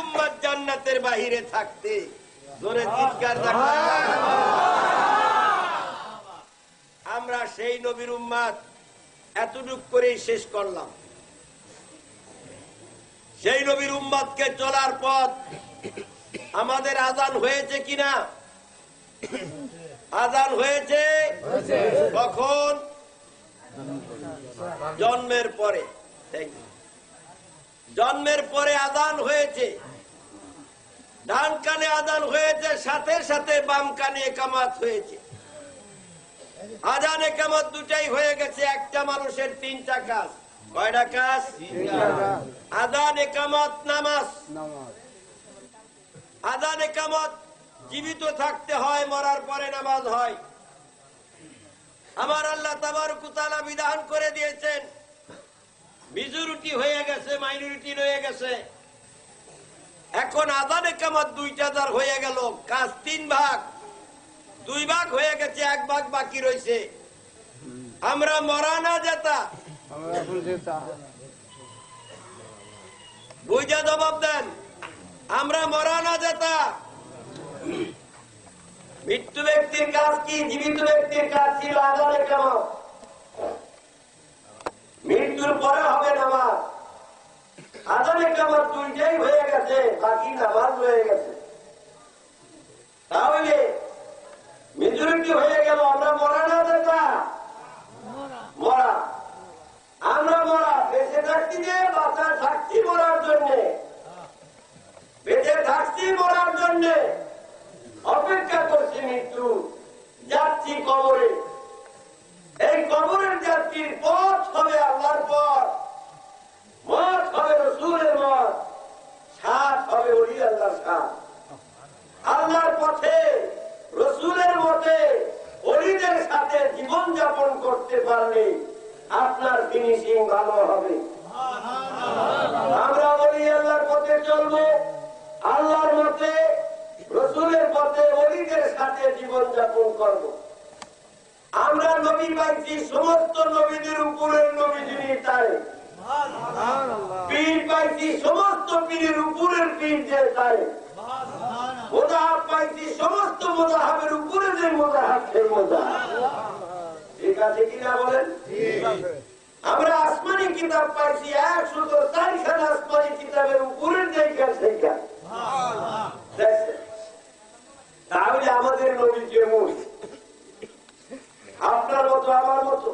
উম্মত জান্নাতের বাহিরে থাকতে জোরে চিৎকার দেখা। আমরা সেই নবীর উম্মত এতটুক করেই শেষ করলাম। সেই নবীর উম্মতকে চলার পথ আমাদের আযান হয়েছে কিনা? আযান হয়েছে কখন? জন্মের পরে। জন্মের পরে আযান হয়েছে, ডান কানে আযান হয়েছে, সাথে সাথে বাম কানে ইকামত হয়েছে। আযান ইকামত দুটাই হয়ে গেছে। একটা মানুষের তিনটা কাজ। কয়টা কাজ? আযান ইকামত নামাজ। আযান ইকামত জীবিত থাকতে হয়, মরার পরে নামাজ হয়। আমার আল্লাহ তাবারক ওয়া তাআলা বিধান করে দিয়েছেন, মেজরিটি হয়ে গেছে, মাইনরিটি হয়ে গেছে। এখন আযান ইকামত দুইটা যার হয়ে গেল, কাজ 3 ভাগ, 2 ভাগ হয়ে গেছে, 1 ভাগ বাকি রয়েছে। আমরা মরা না যেতা, বুঝা জবাব দেন। আমরা মরা না যেতা। মৃত্যু ব্যক্তির কাজ কি? জীবিত ব্যক্তির কাজ ছিল আযান ইকামত। মৃত্যুর পরে হবে নামাজ। আযান ইকামত দুইটাই হয়ে গেছে, বাকি নামাজ হয়ে গেছে। তাহলে মেজরিটি হয়ে গেল। আমরা মরা না যেতা, মরা। আমরা মরা, বেঁচে থাকছি যে বাঁচা থাকছি মরার জন্য, বেঁচে থাকছি মরার জন্য, অপেক্ষা করছি মৃত্যু। যাচ্ছি কবরে। এই কবরের যাত্রীর পথ হবে আল্লাহর পথ, মত হবে রাসূলের মত, সাথ হবে ওলি আল্লাহর সাথ। আল্লাহর পথে, রাসূলের মতে, ওলিদের সাথে জীবন যাপন করতে পারলে আপনার ফিনিশিং ভালো হবে। আমরা ওলি আল্লাহর পথে চলবো, আল্লাহর মতে, রাসূলের পথে, ওলিদের সাথে জীবন যাপন করব। আমরা নবী পাইছি সমস্ত নবীদের উপরের নবী যিনি তাই। পীর পাইছি সমস্ত পীরের উপরের পীর যে তাই। মুজাহাব পাইছি সমস্ত মুজাহাবের উপরে যে মুজাহাব সেই মুজাহাব। ঠিক আছে কিনা বলেন? আমরা আসমানি কিতাব পাইছি 104 খানা আসমানি কিতাবের উপরের যেইখান সেইখান। তাহলে আমাদের নবী কেমন? আপনার মতো, আমার মতো?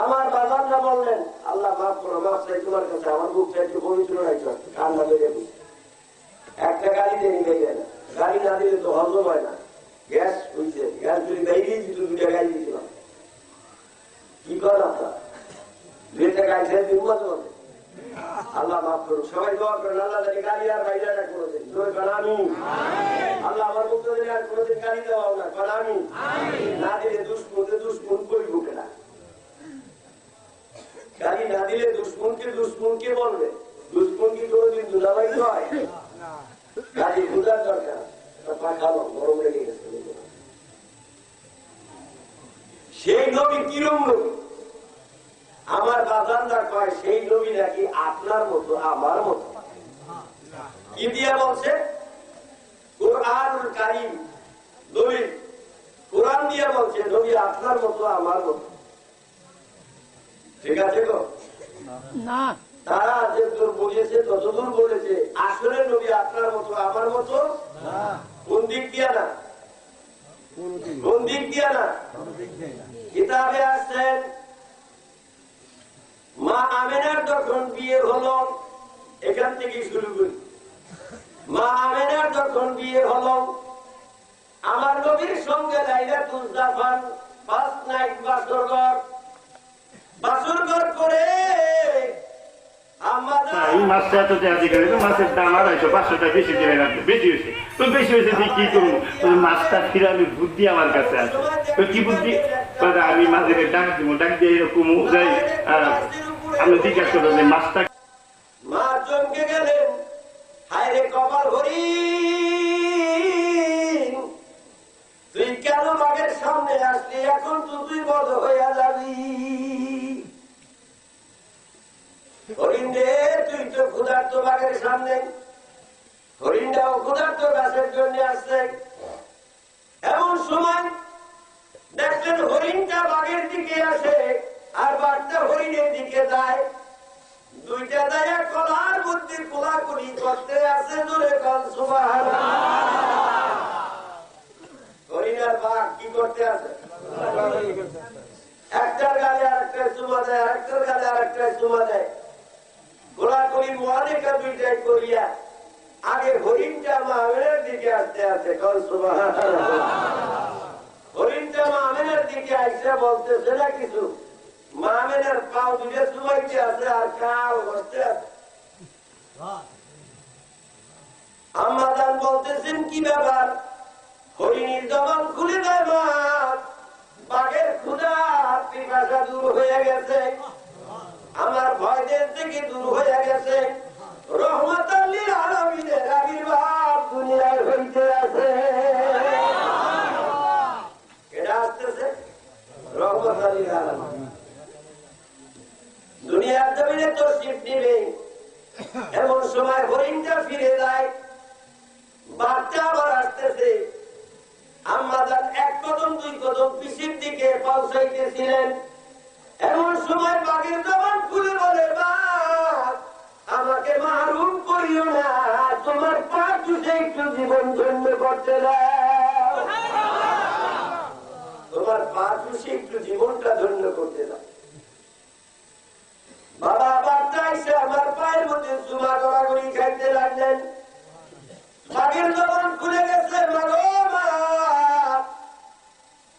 আমার বাজার না বললেন, আল্লাহ মাফ করো, মাফ চাই তোমার কাছে, আমার বুকটা একটু পবিত্র রাখছো, কান্না বেড়ে একটা গাড়ি দিয়ে নিয়ে গেল। গাড়ি না দিলে তো হজম হয় না। গ্যাস হয়েছে, গ্যাস যদি বেরিয়ে দিত, 2টা গাড়ি দিয়েছিলাম। কি করেন আপনার? 2টা গাড়ি ছেড়ে দিন মাঝে মাঝে। আল্লাহ মাফ করুন। সবাই দোয়া করেন, আল্লাহ জানি গাড়ি আর বাইরে না কোনোদিন। আমি আল্লাহ আমার মুখ দিলে আর কোনোদিন গাড়ি দেওয়া না, আমি না দিলে দুশ্মন কই বুকে না। গাড়ি না দিলে দুশ্মনকে বলবে। দুশ্মন কি কোনোদিন দুলাভাই হয়? গাড়ি বুঝার দরকার। পাখালো গরম লেগে গেছে। সেই নবী কিরম নবী? আমার বাজানরা কয় সেই নবী নাকি আপনার মতো, আমার মতো। কি দিয়া বলছে? কুরআনুল কারীম নবী, কুরআন দিয়া বলছে নবী আপনার মতো, আমার মতো। ঠিক আছে গো? না, তারা যতদূর বুঝেছে ততদূর বলেছে। আসলে নবী আপনার মতো, আমার মতো কোন দিক দিয়া না? কোন দিক দিয়া না? কিতাবে আসছেন, মা আমেনার যখন বিয়ে হলো, এখান থেকে শুরু করি। মা আমেনার যখন বিয়ে হলো, আমার নবীর সঙ্গে লাইলাতুল জাফান 5 নাইট বাসরঘর করে মাছের দাম 250-500 টাকা বেশি দেবে না, বেশি হয়েছে তো, বেশি হয়েছে কি করবো? মাছটা ফিরানোর বুদ্ধি আমার কাছে আছে। তো কি বুদ্ধি? আমি মাঝে ডাক দিব, ডাক দিয়ে এরকম যাই, আমি জিজ্ঞাসা করবো যে মাছটা। মা চমকে গেলেন, হায় রে কপাল হরি, তুই কেন মাগের সামনে আসলি? এখন তো তুই বড় হইয়া যাবি। হরিণ রে, তুই তো ক্ষুধার্ত বাঘের সামনে হরিণটাও ক্ষুধার্ত গাছের জন্য আসছে। এমন সময় দেখলেন হরিণটা বাঘের দিকে আসে আর বাঘটা হরিণের দিকে যায়। দুইটা দায়া কলার মধ্যে কোলাকুলি করতে আছে। জোরে বল সুবহানাল্লাহ। হরিণ আর বাঘ কি করতে আছে? একটার গালে আরেকটা চুমা দেয়, আরেকটার গালে আরেকটা চুমা দেয়। কোলাকুলি মহানেকা দুইটাই করিয়া আগে হরিণটা মা আমেনার দিকে আসতে আছে। কল সুবহানাল্লাহ। হরিণটা মা আমেনার দিকে আইসা বলতেছে না কিছু, মা আমেনার পাও দুইটা চুমাইতে আছে আর কাল বসতে আছে। আম্মা জান বলতেছেন কি ব্যাপার? হরিণীর জবান খুলে দেয় মা, বাঘের ক্ষুধা পিপাসা দূর হয়ে গেছে, আমার ভয়দের থেকে দূর হয়ে গেছে, রহমাতাল লিল আলামিনের আবির্ভাব দুনিয়ায় হইতে আছে। এটা আসতেছে রহমাতাল লিল আলামিন দুনিয়ার জমিনে তশরিফ নিবে। এমন সময় হরিণটা ফিরে যায়, বাচ্চা আবার আসতেছে। আম্মা জান এক কদম দুই কদম পিছের দিকে পৌঁছাইতেছিলেন। এমন সময় বাঘের জবান খুলে বলে, বাঘ আমাকে মারুম করিও না, তোমার পা চুষে একটু জীবন ধন্য করতে দাও, তোমার পা চুষে একটু জীবনটা ধন্য করতে দাও। বাবা বাচ্চা এসে আমার পায়ের মধ্যে চুমা গড়াগড়ি খাইতে লাগলেন। বাঘের জবান খুলে গেছে, মাগো মা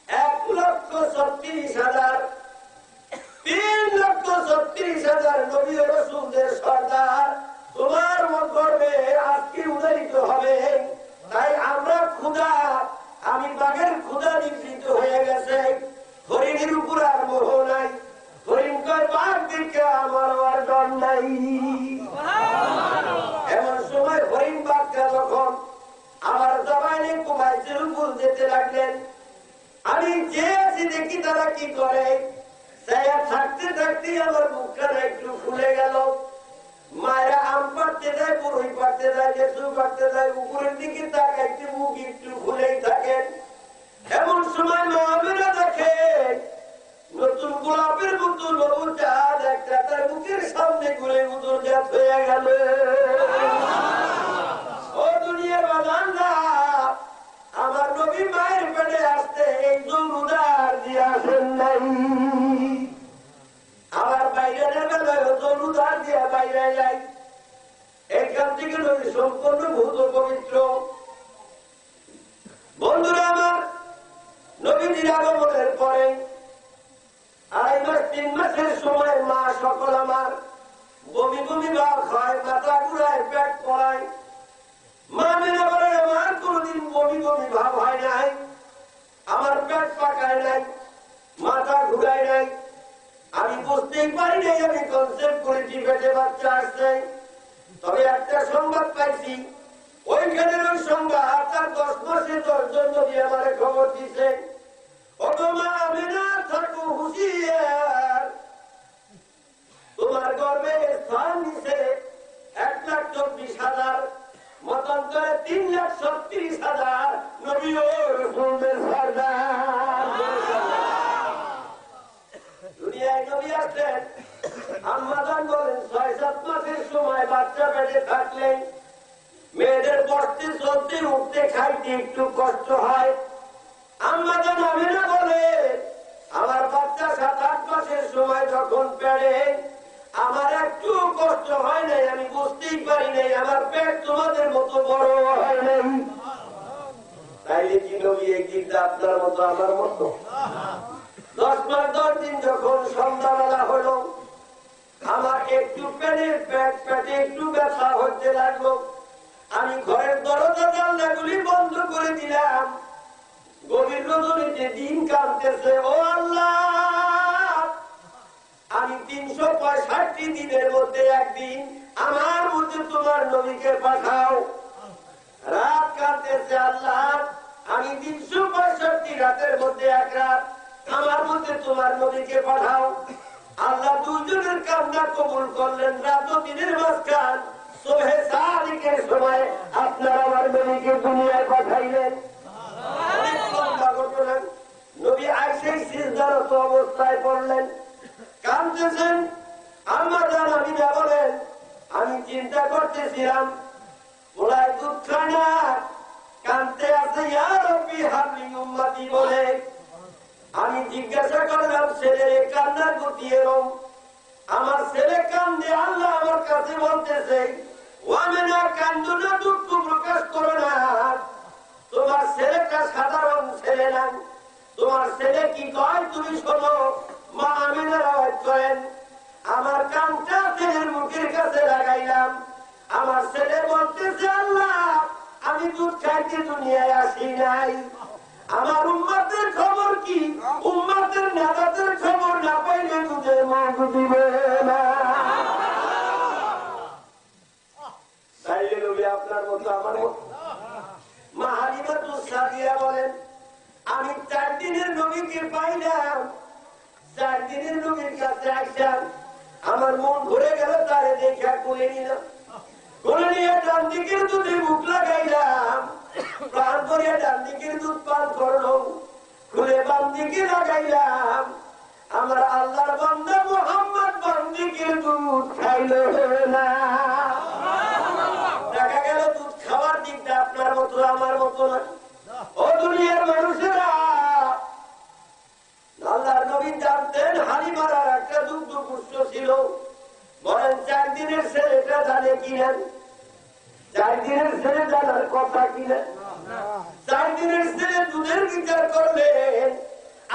1,36,000 3,36,000 নবী ও রাসূলদের সর্দার তোমার গর্বে আজকে উদয়িত হবে। তাই আমরা ক্ষুধা, আমি বাঘের ক্ষুধা নিবৃত হয়ে গেছে, হরিণের উপর আর মোহ নাই। হরিণ কয় বাঘ দিকে আমার আর ডর নাই। এমন সময় হরিণ বাঘটা যখন আমার জবানে কুমাইছের উপর যেতে লাগলেন, আমি যে আছি দেখি তারা কি করে। থাকতে থাকতে আমার মুখটা একটু ফুলে গেল। মায়েরা আম পাড়তে যায়, পুরোই পাড়তে যায়, লেচু পাড়তে যায়, উপরের দিকে তাকাইতে মুখ একটু ফুলেই থাকেন। এমন সময় মা আমেনা দেখে নতুন গোলাপের মতো লবু চাঁদ একটা তার মুখের সামনে ঘুরে উদর জাত হয়ে গেল। ও দুনিয়ার বাজানরা, আমার নবী মায়ের পেটে আসতে এই জলুদার দিয়ে আসেন নাই। আমার বাইরের বেলায় জলুদার দিয়ে বাইরে যাই। এখান থেকে নবী সম্পূর্ণ ভূত পবিত্র। বন্ধুরা আমার, নবীজির আগমনের পরে 2.5 মাস 3 মাসের সময় মা সকল আমার বমি বমি ভাব হয়, মাথা ঘুরায়, পেট পড়ায়। মা মেনে বলে আমার কোনদিন বমি বমি ভাব হয় নাই, আমার পেট পাকায় নাই, মাথা ঘুরায় নাই। আমি বুঝতেই পারি নাই, আমি কনসেপ্ট করেছি পেটে বাচ্চা আসছে। তবে একটা সংবাদ পাইছি, ওইখানের ওই সংবাদ তার 10 মাসে 10 জন নবী আমারে খবর দিছে, ওগো আমেনা থাকো হুঁশিয়ার, তোমার গর্ভে স্থান নিছে 1,24,000 মতান্তরে 3,36,000 নবী ও রাসূলদের সর্দার। দুনিয়ায় নবী আসলেন। আম্মা জান বলেন 6-7 মাসের সময় বাচ্চা পেটে থাকলে মেয়েদের বসতে চলতে উঠতে খাইতে একটু কষ্ট হয়। আম্মা জান আমেনা বলে আমার বাচ্চা 7-8 মাসের সময় যখন পেড়ে আমার একটু কষ্ট হয় নাই, আমি বুঝতেই পারি নাই আমার পেট তোমাদের মতো বড় হয় নাই। তাইলে কি নবী একদিকটা আপনার মতো আমার মতো? 10 মাস 10 দিন যখন সন্ধ্যাবেলা হলো, আমার একটু পেটে একটু ব্যথা হতে লাগলো। আমি ঘরের দরজা জানলাগুলি বন্ধ করে দিলাম। গভীর রজনীতে দিন কাঁদতেছে, ও আল্লাহ আমি 365 দিনের মধ্যে একদিন আমার মধ্যে তোমার নবীকে পাঠাও। রাত কাঁদতেছে, আল্লাহ আমি 365 রাতের মধ্যে এক রাত আমার মধ্যে তোমার নবীকে পাঠাও। আল্লাহ দুজনের কান্না কবুল করলেন। রাত ও দিনের মাঝখান সুবহে সাদিকের সময় সময় আপনারা আমার নবীকে দুনিয়ায় পাঠাইলেন। নবী আইসেই সিজদারত অবস্থায় পড়লেন, কাঁদতেছেন। আমার জান আমিনা বলেন, আমি চিন্তা করতেছিলাম ওরাই দুধ খায় না, কাঁদতে আছে ইয়া রাব্বি হাবলি উম্মতি বলে। আমি জিজ্ঞাসা করলাম ছেলের কান্নার গতি এরম, আমার ছেলে কান্দে, আল্লাহ আমার কাছে বলতেছে ওয়ামেনা কান্দো না, দুঃখ প্রকাশ করো না, তোমার ছেলেটা সাধারণ ছেলে না, তোমার ছেলে কি কয় তুমি শোনো। মা আমিনার আওয়াজ করেন, আমার কানটা ছেলের মুখের কাছে লাগাইলাম, আমার ছেলে বলতেছে আল্লাহ আমি দুধ খাইতে দুনিয়ায় আসি নাই, আমার উম্মতের খবর কি, উম্মতের নেতাদের খবর না পাইলে দুধের মুখ দিবে না। তাইলে নবী আপনার মতো আমার মতো। মা হালিমাতুস সাদিয়া বলেন, আমি 4 দিনের নবীকে পাইলাম, 4 দিনের নবীর কাছে আসলাম, আমার মন ভরে গেল, তারে দেখা কোলে নিলাম, কোলে নিয়ে ডান দিকের দুধে মুখ লাগাইলাম, প্রাণ করিয়া ডান দিকের দুধ পান করলো, খুলে বাম দিকে লাগাইলাম, আমার আল্লাহর বান্দা মুহাম্মদ বাম দিকের দুধ খাইল না। দেখা গেল দুধ খাওয়ার দিকটা আপনার মতো আমার মতো না। ও দুনিয়ার মানুষেরা, আল্লাহর নবী জানতেন হালিমার আর একটা দুগ্ধ পুষ্ট ছিল। বলেন 4 দিনের ছেলেটা জানে কিনা? 4 দিনের ছেলে জানার কথা কিনা? 4 দিনের ছেলে দুধের বিচার করলেন,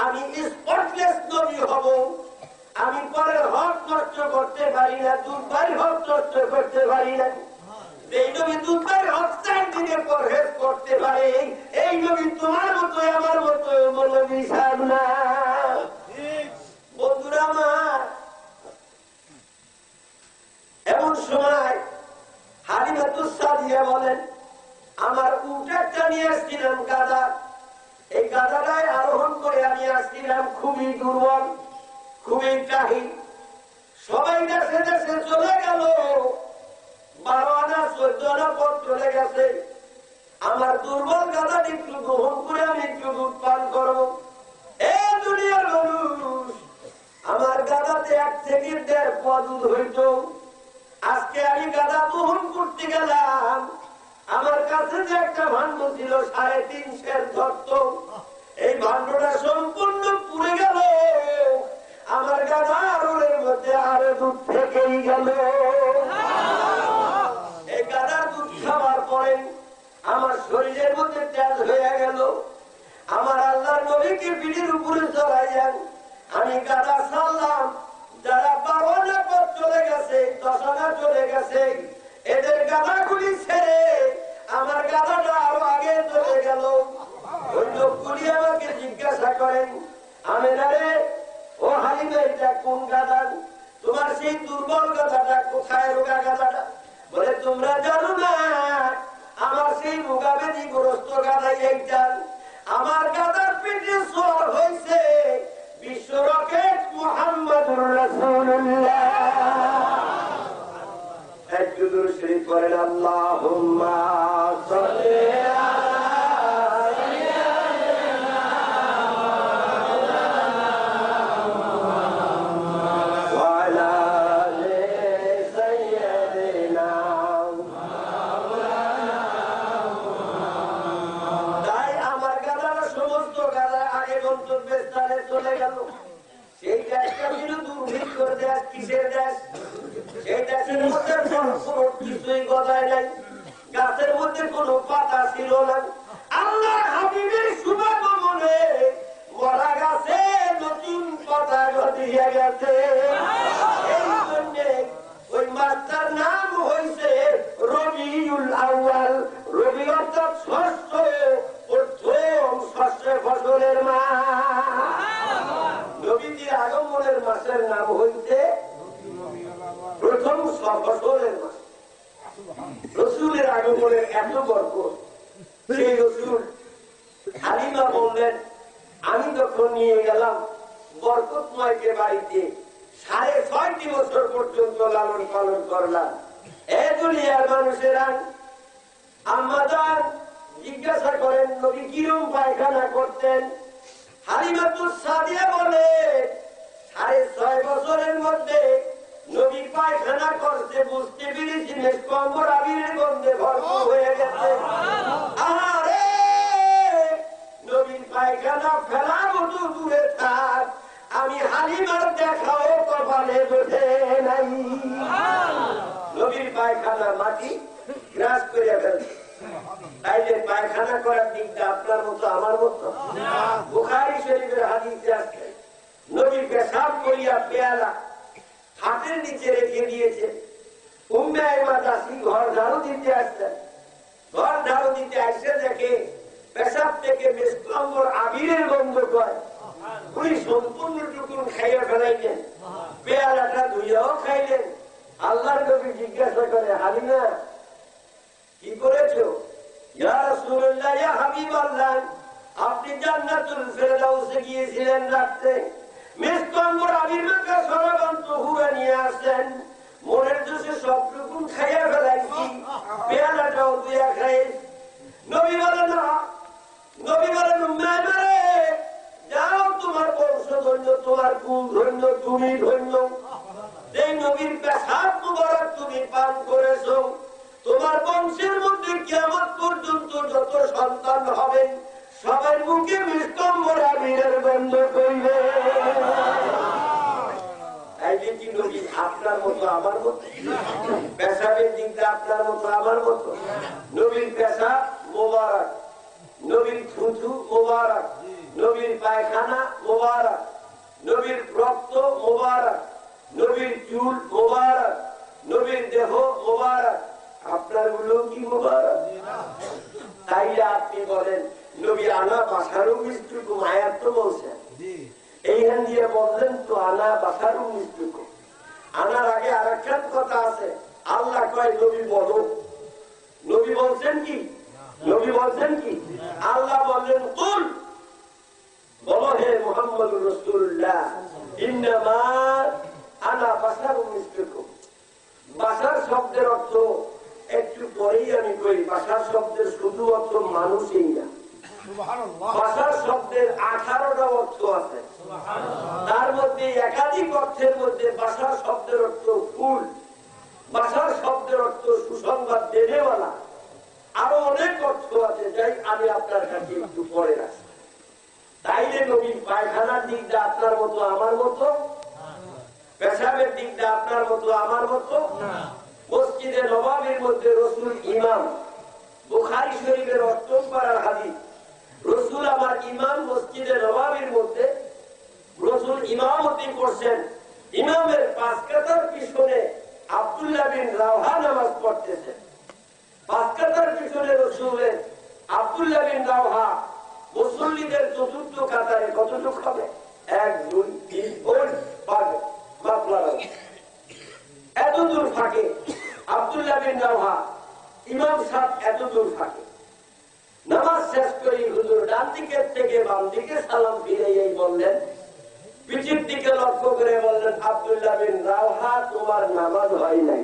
আমি স্পটলেস নবী হব, আমি পরের হক নষ্ট করতে পারি না, দুধের হক নষ্ট করতে পারি না। এই নবী দুধের হক 4 দিনে পরহেজ করতে পারে, এই নবী তোমার মতো আমার মতো বলে বিষাদ না। বন্ধুরা আমার, এমন সময় হালিমাতুস সাদিয়া বলেন, আমার উট একটা নিয়ে আসছিলাম গাধা, এই গাধাটায় আরোহণ করে আমি আসছিলাম, খুবই দুর্বল, খুবই কাহিল, সবাই দেশে দেশে চলে গেল, 12 আনা 14 আনা পথ চলে গেছে, আমার দুর্বল গাধাটি একটু গ্রহণ করে আমি একটু দুধ পান করবো। এ দুনিয়ার মানুষ, আমার গাধাতে 1 থেকে 1.5 পোয়া দুধ হইত, আজকে আমি গাধা গ্রহণ করতে গেলাম, আমার কাছে যে একটা ভাণ্ড ছিল 3.5 সের ধরত, এই ভাণ্ডটা সম্পূর্ণ পুড়ে গেল, আমার গাধা আরোর মধ্যে আরো দুধ থেকেই গেল। এই গাধার দুধ খাওয়ার পরে আমার শরীরের মধ্যে তেজ হয়ে গেল, আমার আল্লাহর নবীকে পিঠের উপরে চড়াইলেন, আমি গাধা ছাড়লাম, যারা 12 আনা পথ চলে গেছে, 10 আনা চলে গেছে, এদের গাধাগুলি ছেড়ে আমার গাধাটা আরো আগে চলে গেল। ওই লোকগুলি আমাকে জিজ্ঞাসা করেন, আমেনা রে, ও হালিমা, এটা কোন গাধা? তোমার সেই দুর্বল গাধাটা কোথায়? রোগা গাধাটা? বলে তোমরা জানো না, আমার সেই রোগাবেদি গ্রস্ত গাধাই একটা, আমার গাধার পেটে জ্বর হয়েছে, বিশ্ব রকেট মুহাম্মদুর রাসূলুল্লাহ। একটু দরুদ শরীফ পড়েন, আল্লাহুম্মা সাল্লি আলা সাইয়্যিদিনা ওয়া আলা আলি সাইয়্যিদিনা। তাই আমার গাধারা সমস্ত গাধা আগে গন্তব্যের স্থানে চলে গেল। সেই দেশটা ছিল দুর্ভিক্ষ দেশ, কিসের দেশ? এই দেশের মধ্যে কিছুই গজায় নাই, গাছের মধ্যে কোনো পাতা ছিল না। আল্লাহ হাবিবের শুভাগমনে মরা গাছে নতুন পাতা গজিয়ে গেছে। এই জন্য ওই মাসটার নাম হয়েছে রবিউল আউয়াল। রবি অর্থাৎ ষষ্ঠ, প্রথম ষষ্ঠ ফসলের মাস। নবীজির আগমনের মাসের নাম হইতে প্রথম ফসলের মাস। রসুলের আগমনের এত বরকত, সেই রসুল হালিমা বললেন, আমি যখন নিয়ে গেলাম বরকতময়কে বাড়িতে, 6.5 বছর পর্যন্ত লালন পালন করলাম। এ দুনিয়ার মানুষেরা, আম্মা জান জিজ্ঞাসা করেন নবী কিরম পায়খানা করতেন? হালিমাতুস সাদিয়া বলে 6.5 বছরের মধ্যে নবী পায়খানা করতে বুঝতে পেরেছি মেসকম্বর আবিরের গন্ধে ভরপুর হয়ে গেছে। আরে নবীর পায়খানা ফেলা মতো দূরে থাক, আমি হালিমার দেখাও কপালে জোটে নাই। নবীর পায়খানা মাটি গ্রাস করে ফেলছে। তাইলে পায়খানা করার দিকটা আপনার মতো আমার মতো? বুখারী শরীফের হাদিসে আছে নবী পেশাব করিয়া পেয়ালা হাতের নিচে রেখে দিয়েছে। উম্মে আইমা দাসী ঘর ঝাড়ু দিতে আসছেন। ঘর ঝাড়ু দিতে আসছে দেখে পেশাব থেকে মেসকম্বর আবিরের গন্ধ করে। উনি সম্পূর্ণ টুকুন খাইয়া ফেলাইলেন, পেয়ালাটা ধুইয়াও খাইলেন। আল্লাহর নবী জিজ্ঞাসা করে হালিমা কি করেছো? ইয়া রাসূলুল্লাহ, ইয়া হাবিবাল্লাহ, আপনি জান্নাতুল ফেরদাউসে গিয়েছিলেন রাতে, মেসকম্বর আবির মাকা সরবন্ত হুয়া নিয়ে আসেন, মনের জোশে সবটুকু খাইয়া ফেলাইছি, পেয়ালাটাও দুইয়া খাই। নবী বলেন না, নবী বলেন উম্মে আইমারে যাও, তোমার বংশ ধন্য, তোমার কুল ধন্য, তুমি ধন্য। এই নবীর পেশাব মুবারক তুমি পান করেছো, তোমার বংশের মধ্যে কিয়ামত পর্যন্ত যত সন্তান হবেন সবার মুখে মেসকম্বর আবিরের গন্ধ কইবে। কি নবী আপনার মতো আমার মতো? পেশাবের দিকটা আপনার মতো আমার মতো? নবীর পেশাব মোবারক, নবীর থুথু মোবারক, নবীর পায়খানা মোবারক, নবীর রক্ত মোবারক, নবীর চুল মোবারক, নবীর দেহ মোবারক। আপনার গুলো কি মোবারক? তাইলে আপনি বলেন নবী আনা বাসারু মিস্ত্রুকুম, আয়াত তো বলছেন, এইখান দিয়ে বললেন তো আনা বাসারু মিস্ত্রুকুম। আনার আগে আর একটা কথা আছে, আল্লাহ কয় নবী বলো। নবী বলছেন কি? নবী বলছেন কি? আল্লাহ বললেন কুল, বলো হে মুহাম্মদুর রাসূলুল্লাহ, ইন্নামা আনা বাসারু মিস্ত্রুকুম। বাসার শব্দের অর্থ একটু পরেই আমি করি। বাসার শব্দের শুধু অর্থ মানুষই না, বাসার শব্দের 18টা অর্থ আছে। তার মধ্যে একাধিক অর্থের মধ্যে বাসার শব্দের অর্থ ফুল, বাসার শব্দের অর্থ সুসংবাদ দেনেওয়ালা, আরো অনেক অর্থ আছে, যাই আমি আপনার কাছে একটু পরে রাখি। তাইলে নবীর পায়খানার দিকটা আপনার মতো আমার মতো? পেশাবের দিকটা আপনার মতো আমার মতো? মসজিদে নববীর মধ্যে রাসূল ইমাম, বুখারী শরীফের 8 পারার হাদিস, রাসূল আমার ইমাম। মসজিদে নববীর মধ্যে রাসূল ইমামতি করছেন, ইমামের 5 কাতার পিছনে আব্দুল্লাহ বিন রাওহা নামাজ পড়তেছেন। 5 কাতার পিছনে রাসূলের আব্দুল্লাহ বিন রাওহা মুসল্লিদের 4র্থ কাতারে কতটুকু হবে? 1 2 3 4 5 মাপলাম। এত দূর ফাঁকে আব্দুল্লাহ বিন রাওহা ইমাম সাহেব, এত দূর ফাঁকে নামাজ শেষ করি হুজুর ডান দিকের থেকে বাম দিকে সালাম ফিরাইয়াই বললেন, পিছের দিকে লক্ষ্য করে বললেন, আব্দুল্লাহ বিন রাওহা তোমার নামাজ হয় নাই।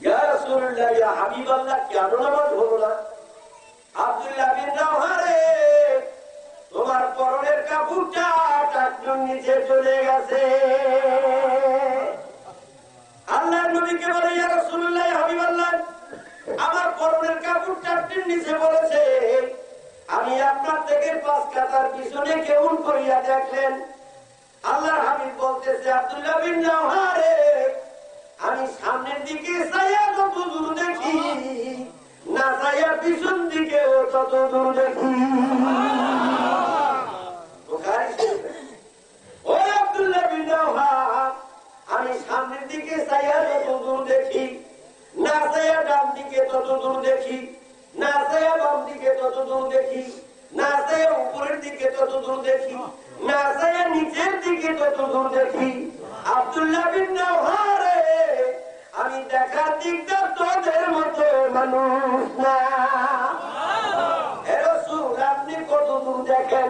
ইয়া রাসূলুল্লাহ, ইয়া হাবিবাল্লাহ, কেন নামাজ হলো না? আব্দুল্লাহ বিন রাওহা রে, তোমার পরনের কাপড়টা টাকনুর নিচে চলে গেছে। আল্লাহর নবীকে বলে, ইয়া রাসূলুল্লাহ, ইয়া হাবিবাল্লাহ, আমার পরনের কাপড় টাকনুর নিচে বলেছে। আমি আপনার থেকে 5 কাতার পিছনে কেমন করিয়া দেখলেন? আল্লাহর হাবিব বলতেছে, আব্দুল্লাহ বিন রাওহা রে, আমি সামনের দিকে চাইয়া যত দূর দেখি, না চাইয়া পিছন দিকে তত দূর দেখি। ও আব্দুল্লাহ বিন রাওহা, আমি সামনের দিকে চাইয়া যত দূর দেখি, না চাইয়া ডান দিকে তত দূর দেখি, না চাইয়া বাম দিকে তত দূর দেখি, না চাইয়া উপরের দিকে তত দূর দেখি, না চাইয়া নিচের দিকে তত দূর দেখি। আব্দুল্লাহ বিন রাওহা রে, আমি দেখার দিকটা তোদের মতো মানুষ না। হে রাসূল, আপনি কত দূর দেখেন?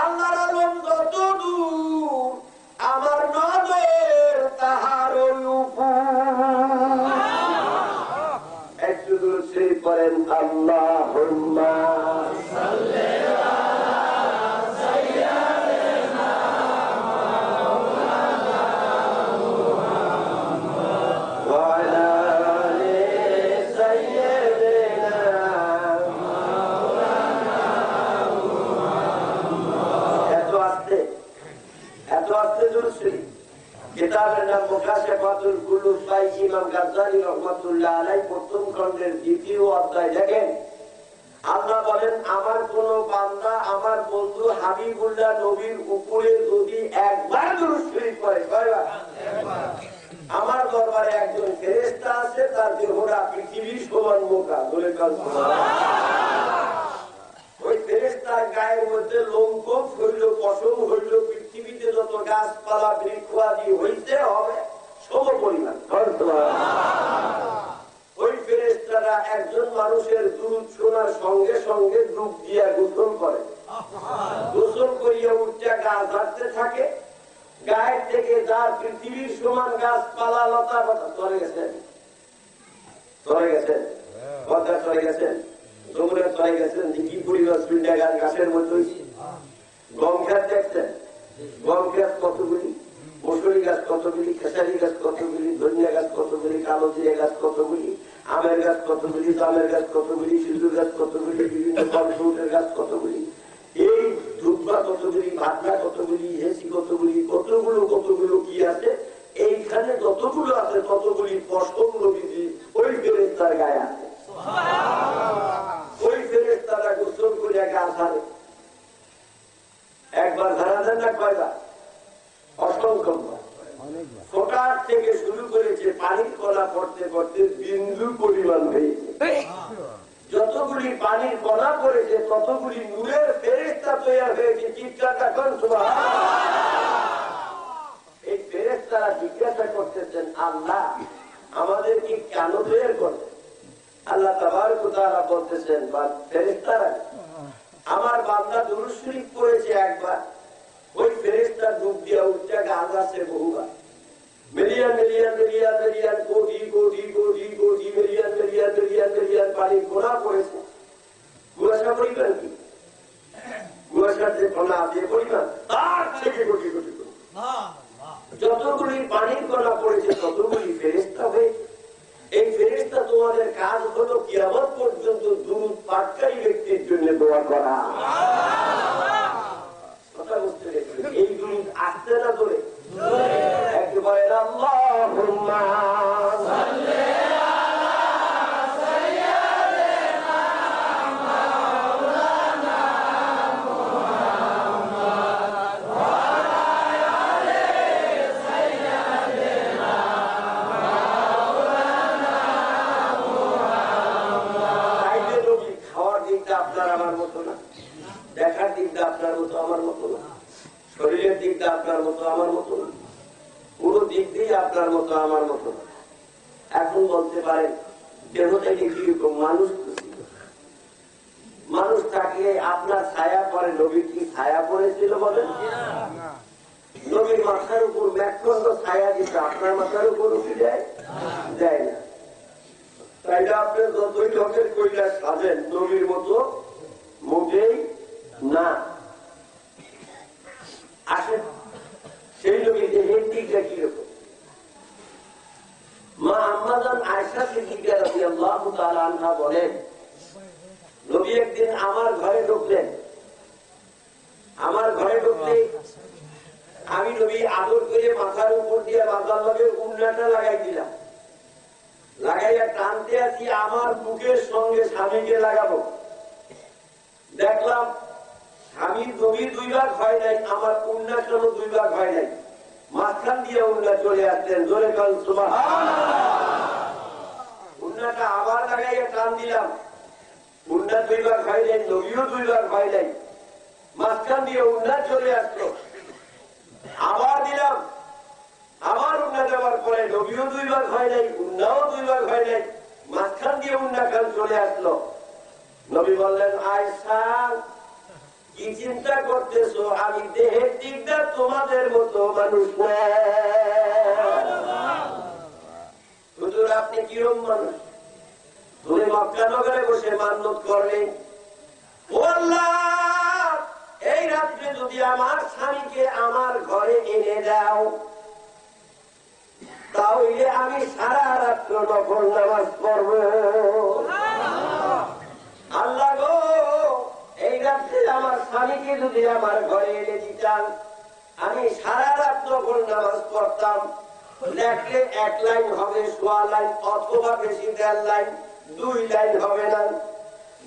আল্লাহর আলম যত দূর, আমার নজর তাহার উপর। করেন আল্লাহুম্মা সাল্লি আলা সাইয়্যিদিনা মাওলানা মুহাম্মদ ওয়া আলা আলি সাইয়্যিদিনা মাওলানা মুহাম্মদ। এত আস্তে জোরে কিতাবের নাম মুকাশফাতুল কুলুব বাই ইমাম গাজ্জালী রাহমাতুল্লাহ আলাইহি, প্রথম খণ্ডের দ্বিতীয় অধ্যায়। দেখেন আল্লাহ বলেন, আমার কোন বান্দা আমার বন্ধু হাবিবুল্লাহ নবীর উপরে যদি একবার দুরূদ শরীফ পড়ে, কয়বার? আমার দরবারে একজন ফেরেশতা আছে, তার দেহটা পৃথিবীর সমান মোটা। বলে কাল ওই ফেরেশতার গায়ের মধ্যে লোমকূপ হইল, পশম হইল, পৃথিবীতে যত গাছপালা বৃক্ষ আদি হইতে হবে সম পরিমাণ। ওই ফেরেশতারা একজন মানুষের দুধ শোনার সঙ্গে সঙ্গে ডুব দিয়া গোসল করে, গোসল করিয়া উঠে গাছ হাঁটতে থাকে। গায়ের থেকে যার পৃথিবীর সমান গাছপালা লতা পাতা চলে গেছেন, চলে গেছেন, কথা চলে গেছেন, জমুরে চলে গেছেন। যে কি পরিবেশ গাছের মধ্যে গম খেত দেখছেন, গম খেত কতগুলি, মসুরি গাছ কতগুলি, খেসারি গাছ কতগুলি, ধনিয়া গাছ কতগুলি, কালো জিরে গাছ কতগুলি, আমের গাছ কতগুলি, জামের গাছ কতগুলি, সিঁদুর গাছ কতগুলি, বিভিন্ন ফল ফ্রুটের গাছ কতগুলি, এই ধূপা কতগুলি, ভাতনা কতগুলি, হেসি কতগুলি, কতগুলো কি আছে। এইখানে যতগুলো আছে ততগুলি পশম নবীজি ওই ফেরেশতার গায়ে আছে। ওই ফেরেশতারা গোসল করে গাছ হারে, একবার ধারা দেন না, কয়বার? অসংখ্য। ফোটার থেকে শুরু করেছে পানির কণা পড়তে পড়তে বিন্দু পরিমাণ হয়েছে। যতগুলি পানির কণা পড়েছে ততগুলি নূরের ফেরেশতা তৈরি হয়েছে। চিৎকারটা কোন এই ফেরেশতারা জিজ্ঞাসা করতেছেন, আল্লাহ আমাদের কি কেন তৈরি করবে? আল্লাহ তাবারক ওয়া তাআলা বলতেছেন, ফেরেশতারা আমার বান্দা দুরূদ শরীফ পড়েছে একবার, ওই ফেরেশতা ডুব দিয়া উঠে গাছ আছে বহুবার, million million million million crore crore crore crore million million million million পানির কণা পড়েছে। কুয়াশা পরিমাণ কি? কুয়াশার যে কণা আছে পরিমাণ তার থেকে কোটি কোটি কোটি। যতগুলি পানির কণা পড়েছে ততগুলি ফেরেশতা হয়েছে। এই ফেরেশতা তোমাদের কাজ হলো কিয়ামত পর্যন্ত দুরূদ পাঠকারী ব্যক্তির জন্য দোয়া করা। কথা বুঝতে পেরেছেন? এই দুরূদ আসতে না ধরে একেবারে আল্লাহুম্মা সাল্লি আলা সাইয়্যিদিনা মাওলানা মুহাম্মদ ওয়া আলা আলি সাইয়্যিদিনা মাওলানা মুহাম্মদ। তাইলে নবী খাওয়ার দিকটা আপনার আমার মতো না, দেখার দিকটা আপনার মতো আমার মতো না, শরীরের দিকটা আপনার মতো আমার মতো না, পুরো দিক দিয়ে আপনার মতো আমার মতো না। এখন বলতে পারেন দেহটা কিরকম? মানুষ থাকলে আপনার ছায়া পরে, নবীর কি ছায়া পড়েছিল বলেন? নবীর মাথার উপর মেঘখণ্ড ছায়া দিতে আপনার মাথার উপর উঠে যায়? যায় না। তাইলে আপনি যতই লোকের কৈলাস সাজেন নবীর মতো মোটেই না। আসেন সেই নবীর দেহের দিকটা কিরকম? মা আম্মাজান আয়েশা সিদ্দিকা রাদিয়াল্লাহু তাআলা আনহা বলেন, নবী একদিন আমার ঘরে ঢুকলেন। আমার ঘরে ঢুকলে আমি নবী আদর করে মাথার উপর দিয়ে মাথার লগে উন্নাটা লাগাই দিলাম। লাগাইয়া টানতে আসি আমার বুকের সঙ্গে স্বামীকে লাগাবো। দেখলাম স্বামী নবী দুই ভাগ হয় নাই, আমার উন্না কেন দুই ভাগ হয় নাই, মাঝখান দিয়ে উন্না চলে আসলেন। জোরে কাল সুবহানাল্লাহ। উন্নাটা আবার লাগাইয়া টান দিলাম, উন্না দুই ভাগ হয় নাই, নবীও দুই ভাগ হয় নাই, মাঝখান দিয়ে উন্না চলে আসলো। আবার দিলাম, আবার উন্না দেওয়ার পরে নবীও দুই ভাগ হয় নাই, উন্নাও দুই ভাগ হয় নাই, মাঝখান দিয়ে উন্না খান চলে আসলো। নবী বললেন, আয়েশা কি চিন্তা করতেছো? আমি দেহের দিকটা তোমাদের মতো মানুষ না। হুজুর আপনি কিরকম মানুষ? ধরে মাপ মক্কা নগরে বসে মান্নত করলেন, ও আল্লাহ, এই রাত্রে যদি আমার স্বামীকে আমার ঘরে এনে দাও, তাহলে আমি সারা রাত্র নফল নামাজ পড়ব। আল্লাহ গো, এই রাত্রে আমার স্বামীকে যদি আমার ঘরে এনে দিতাম, আমি সারা রাত নফল নামাজ পড়তাম। লেখলে 1 লাইন হবে, 1.25 লাইন, অথবা বেশি 1.5 লাইন, 2 লাইন হবে না।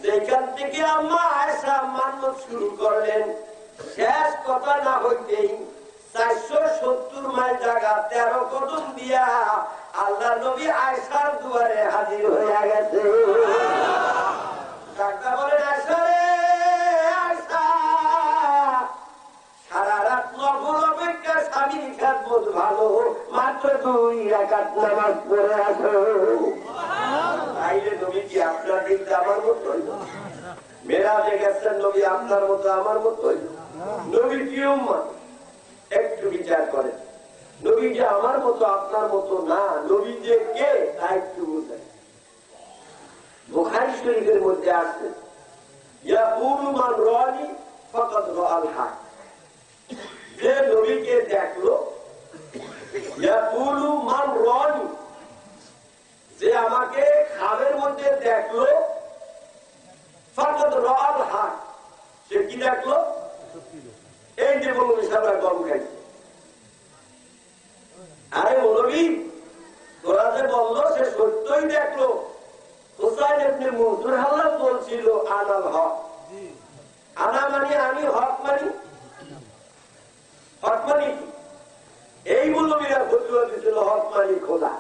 যেখান থেকে আম্মা আয়েশা মান্নত শুরু করলেন, শেষ কথা না হইতেই 470 মাইল জায়গা 13 কদম দিয়া আল্লাহ নবী আয়েশার দুয়ারে হাজির হয়ে গেছে। ডাক্তার বলেন, আয়েশা রে আয়েশা, সারা রাত নফল অপেক্ষা স্বামীর খেদমত ভালো, মাত্র 2 রাকাত নামাজ পড়ে আসো। তাইলে নবী কি আপনার দিকটা আমার মতো হইল? মেরাজে গেছেন নবী আপনার মতো আমার মতো হইল? নবী কি উম্মত? একটু বিচার করেন। নবী যে আমার মতো আপনার মতো না, নবী যে কে তা একটু বুঝেন। বুখারী শরীফের মধ্যে আছে, ইয়াকুলু মান রানি ফাকাদ রাআল হক। যে নবীকে দেখলো, ইয়াকুলু মান রানি, যে আমাকে খামের মধ্যে দেখলো, ফাকাদ রাআল হক, সে কি দেখলো? এই যে মৌলভী সাহেবরা গম খাইছে। আরে মৌলভী, তোরা যে বললো সে সত্যই দেখলো। হুসাইন ইবনে মনসুর হাল্লাজ বলছিল আনাল হক, আনা মানে আমি, হক মানে হক মানে এই মৌলভীরা ফতুয়া দিছিল হক মানে খোদা।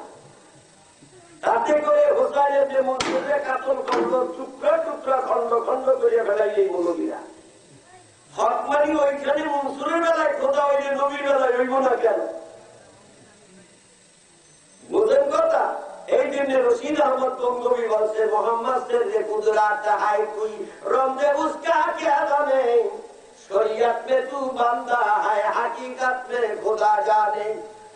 তাতে করে হুসাইন ইবনে মনসুরকে কাতল করলো, টুকরা টুকরা খন্ড খন্ড করে ফেলাইল এই মৌলভীরা। হক মানে ওইখানে মনসুরের বেলায় খোদা হইলে নবীর বেলায় হইব না কেন? বুঝেন কথা? এই জন্য রশিদ আহমদ গঙ্গবী বলছে, মোহাম্মদ से जे कुदरत है कोई रमज़े उसका क्या जाने, शरीयत में तू बंदा है हकीकत में खुदा जाने,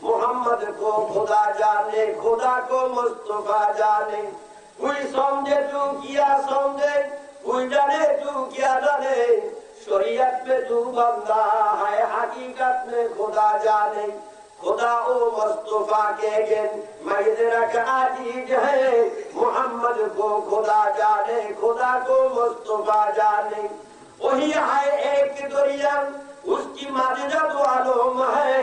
मोहम्मद को खुदा जाने, खुदा को मुस्तफा जाने, कोई समझे तू क्या समझे, कोई जाने तू क्या जाने, शरीयत में तू बंदा है हकीकत में खुदा जाने, खुदा ओ मुस्तफा के गेन महजरा का आजीज है, मोहम्मद को खुदा जाने, खुदा को मुस्तफा जाने, वही है एक दरिया उसकी माजिदा आलम है,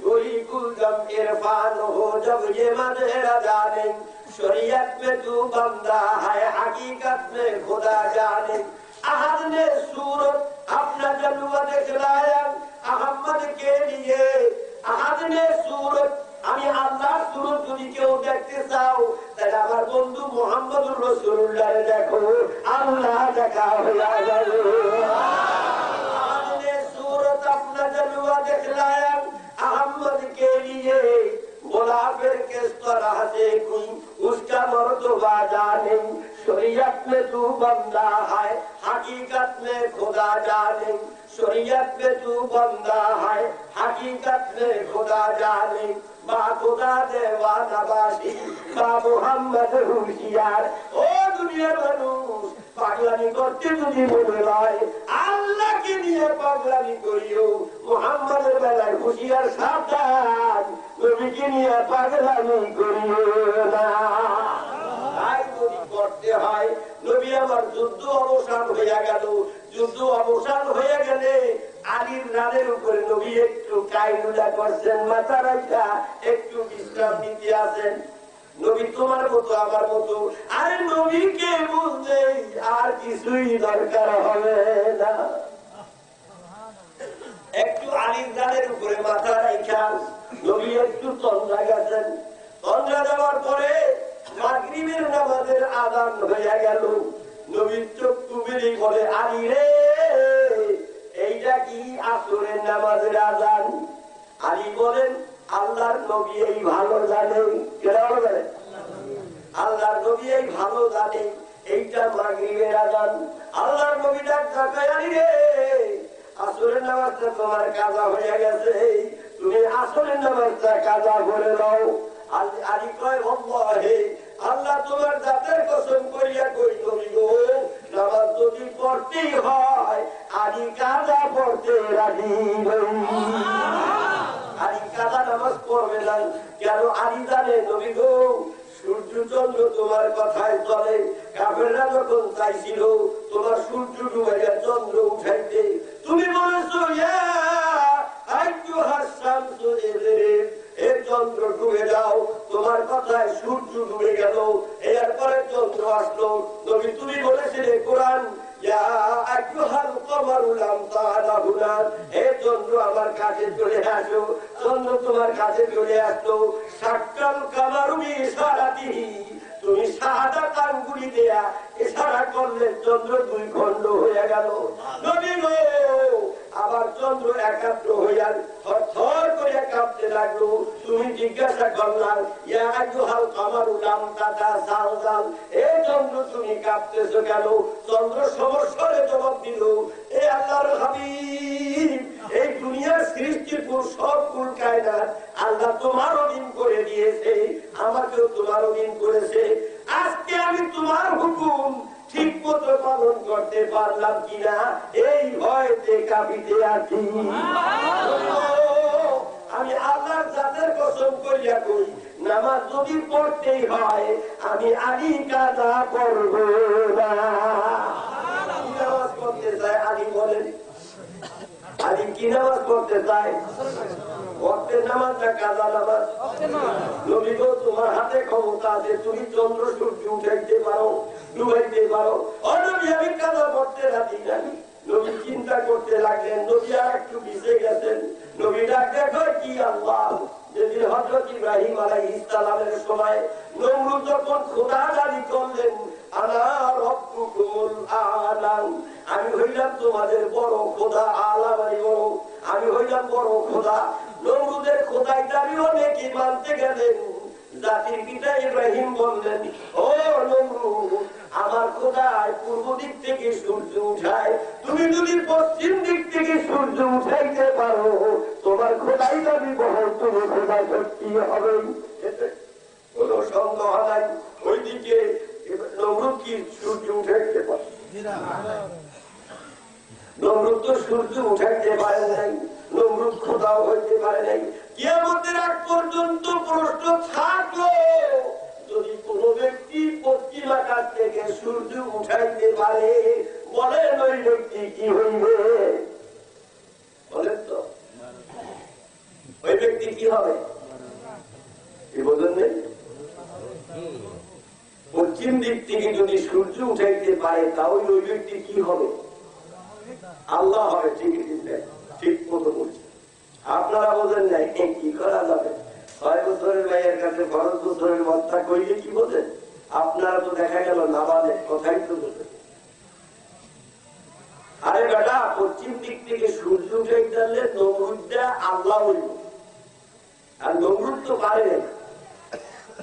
गोरी गुलगम इरफान हो जब ये मजरा जाने, शरीयत में तू बंदा है हकीकत में खुदा जाने, अहद ने सूरत अपना जलवा दिखलाया अहमद के लिए, अहद ने सूरत, আমি আল্লাহর সুরত যদি কেউ দেখতে চাও, তাহলে আমার বন্ধু মুহাম্মদুর রাসূলুল্লাহ দেখো, আল্লাহ দেখা হয়ে যাবে। আহদ ने सूरत अपना जलवा दिखलाया अहमद के लिए, बोला फिर किस तरह से कोई उसका मर्तबा जाने, शरीयत में तू बंदा है हकीकत में खुदा जाने, शरीयत में तू बंदा है हकीकत में खुदा जाने, बा खुदा देवा नवासी बा मुहम्मद हुशियार। ओ दुनियार মানুষ, পাগলামি করতে যদি মনে হয় আল্লাহকে নিয়ে পাগলামি করিও, মুহাম্মাদের বেলায় হুশিয়ার সাবধান, নবীকে নিয়ে পাগলামি করিও না। তাই যদি করতে হয়, নবী আমার যুদ্ধ অবসান হয়ে গেল, যুদ্ধ অবসান হয়ে গেলে আলীর রানের উপরে নবী একটু কাইলুলা করছেন, মাথা রাখা একটু বিশ্রাম নিতে আছেন। নবী তোমার মতো আমার মতো, আরে নবীকে বুঝতে আর কিছুই দরকার হবে না। একটু আলীর রানের উপরে মাথা রাখা নবী একটু তন্দ্রা গেছেন। তন্দ্রা যাওয়ার পরে মাগরিবের নামাজের আযান হয়ে গেল। নবীর চক্ষু মেলে বলে, আলী রে, এইটা কি আসরের নামাজের আযান? আলী বলেন, আল্লাহর নবী এই ভালো জানে, কেন জানে? আল্লাহর নবী এই ভালো জানে এইটা মাগরিবের আযান। আল্লাহর নবী ডাক্তার, আলী রে, আসরের নামাজটা তোমার কাজা হয়ে গেছে, তুমি আসরের নামাজটা কাজা করে দাও। আলী কয়, আল্লাহ তোমার জাতের কসম করিয়া কই আলী কাজা পড়তে রাজি নই। আলী কাজা নামাজ পড়বে না কেন? আলী জানে নবী গো সূর্য চন্দ্র তোমার কথায় চলে। কাফেররা যখন চাইছিল তোমার সূর্য ডুবাইয়া চন্দ্র উঠাইতে, তুমি বলেছো চন্দ্র ডুবে যাও, তোমার কথায় সূর্য ডুবে গেল, এরপরে চন্দ্র আসলো। নবী তুমি বলেছিলে কোরআন চন্দ্র আমার কাছে চলে আসো, চন্দ্র তোমার কাছে চলে আসলো। সাক্কাল কামারুমি ইশারাতি, তুমি শাহাদাত আঙ্গুলি দেয়া ইশারা করলে চন্দ্র দুই খণ্ড হয়ে গেল। নবী গো আবার চন্দ্র একাত্র হইয়া থর করে কাঁপতে লাগলো। তুমি জিজ্ঞাসা করলাম ইয়া আইয়ুহাল কামারু লাম তাতাসালসাল, এ চন্দ্র তুমি কাঁপতেছো কেন? চন্দ্র সমস্বরে জবাব দিল, এ আল্লাহর হাবিব, এই দুনিয়ার সৃষ্টির সব কুল কায়নাত আল্লাহ তোমার অধীন করে দিয়েছে, আমাকেও তোমার অধীন করেছে। আজকে আমি তোমার হুকুম ঠিক মতো পালন করতে পারলাম কিনা এই ভয়তে কাঁপিতে আছি। আমি আল্লাহর জাতের কসম করিয়া কই, নামাজ যদি পড়তেই হয় আমি আলী কাজা করব না। নামাজ পড়তে চায় আলী বলেন, আলী কি নামাজ পড়তে চায়? ভক্তের নামাজ না কাজা নামাজ? নবী গো তোমার হাতে ক্ষমতা আছে, তুমি চন্দ্র সূর্য উঠাইতে পারো, ডুবাইতে পারো। নবী আমি কাজা পড়তে রাজি নাই। নবী চিন্তা করতে লাগলেন, নবী আর একটু পিছিয়ে গেছেন। নবী ডাক দেখো কি আল্লাহ, যেদিন হযরত ইব্রাহিম আলাইহিস সালামের সময় নমরুদ যখন খোদা দাবি করলেন আনা রব্বুকুমুল আ'লা, আমি হইলাম তোমাদের বড় খোদা, আলা মানে বড়, আমি হইলাম বড় খোদা। নমরুদের খোদাই দাবি অনেকে মানতে গেলেন। জাতির পিতা ইব্রাহিম বললেন, ও নমরুদ আমার খোদাই পূর্ব দিক থেকে সূর্য উঠায়, তুমি যদি পশ্চিম দিক থেকে সূর্য উঠাইতে পারো তোমার খোদাই দাবি বহর, তুমি খোদা সত্যি হবে, কোন সন্দেহ নাই। ওইদিকে নমরুদ কি সূর্য উঠাইতে পারে? নমরুদ তো সূর্য উঠাইতে পারে নাই, নমরুদ খোদাও হইতে পারে নাই। কিয়ামতের আগ পর্যন্ত প্রশ্ন থাকলো, যদি কোন ব্যক্তি পশ্চিম আকাশ থেকে সূর্য উঠাইতে পারে বলেন ওই ব্যক্তি কি হইবে? বলেন তো ওই ব্যক্তি কি হবে? কি বোঝেন নেই? পশ্চিম দিক থেকে যদি সূর্য উঠাইতে পারে তাহলে ওই ব্যক্তি কি হবে? আল্লাহ হবে। ঠিক মতো বলছে। আপনারা বোঝেন নাই কি করা যাবে? 6 বছরের ভাইয়ের কাছে 12 বছরের বাচ্চা কইলে কি বোঝেন? আপনারা তো দেখা গেল না বাদে কথাই তো বোঝেন। আরে বেটা পশ্চিম দিক থেকে সূর্য উঠে গেলে নমরুদটা আল্লাহ হইল, আর নমরুদ তো পারে না।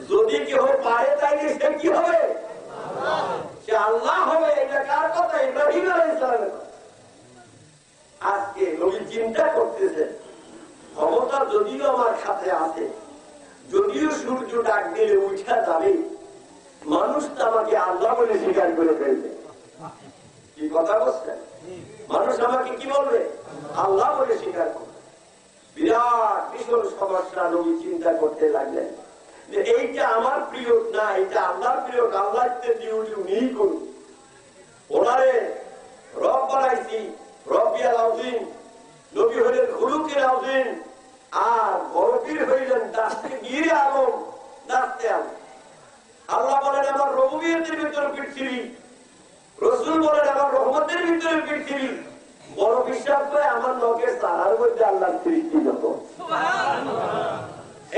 যদি কেউ পারে তাইলে সে কি হবে? সে আল্লাহ হবে। এটা কার কথা? ইব্রাহিম আলাইহিস সালামের কথা। আজকে নবী চিন্তা করতেছেন, ক্ষমতা যদিও আমার কাছে আছে, যদিও সূর্য ডাক দিলে উঠা যাবে, মানুষ তো আমাকে আল্লাহ বলে স্বীকার করে ফেলবে। কি কথা বলছেন? মানুষ আমাকে কি বলবে? আল্লাহ বলে স্বীকার করবে। বিরাট ভীষণ সমস্যা। নবী চিন্তা করতে লাগলেন যে এইটা আমার প্রিয় না, এটা আল্লাহর প্রিয়, আল্লাহ ডিউটি উনিই করুন। ওনারে রব বানাইছি, রব্বিয়াল আযীম। নবী হইলেন খুলুকের আযীম, আর বড় পীর হইলেন দাস্তিগীর আলম, দাস্তে আলম। আল্লাহ বলেন আমার রবুবিয়তের ভিতরে পৃথিবী, রসুল বলেন আমার রহমতের ভিতরে পৃথিবী। বড় বিশ্বাস করে আমার নখের তারার মধ্যে আল্লাহর সৃষ্টি যত।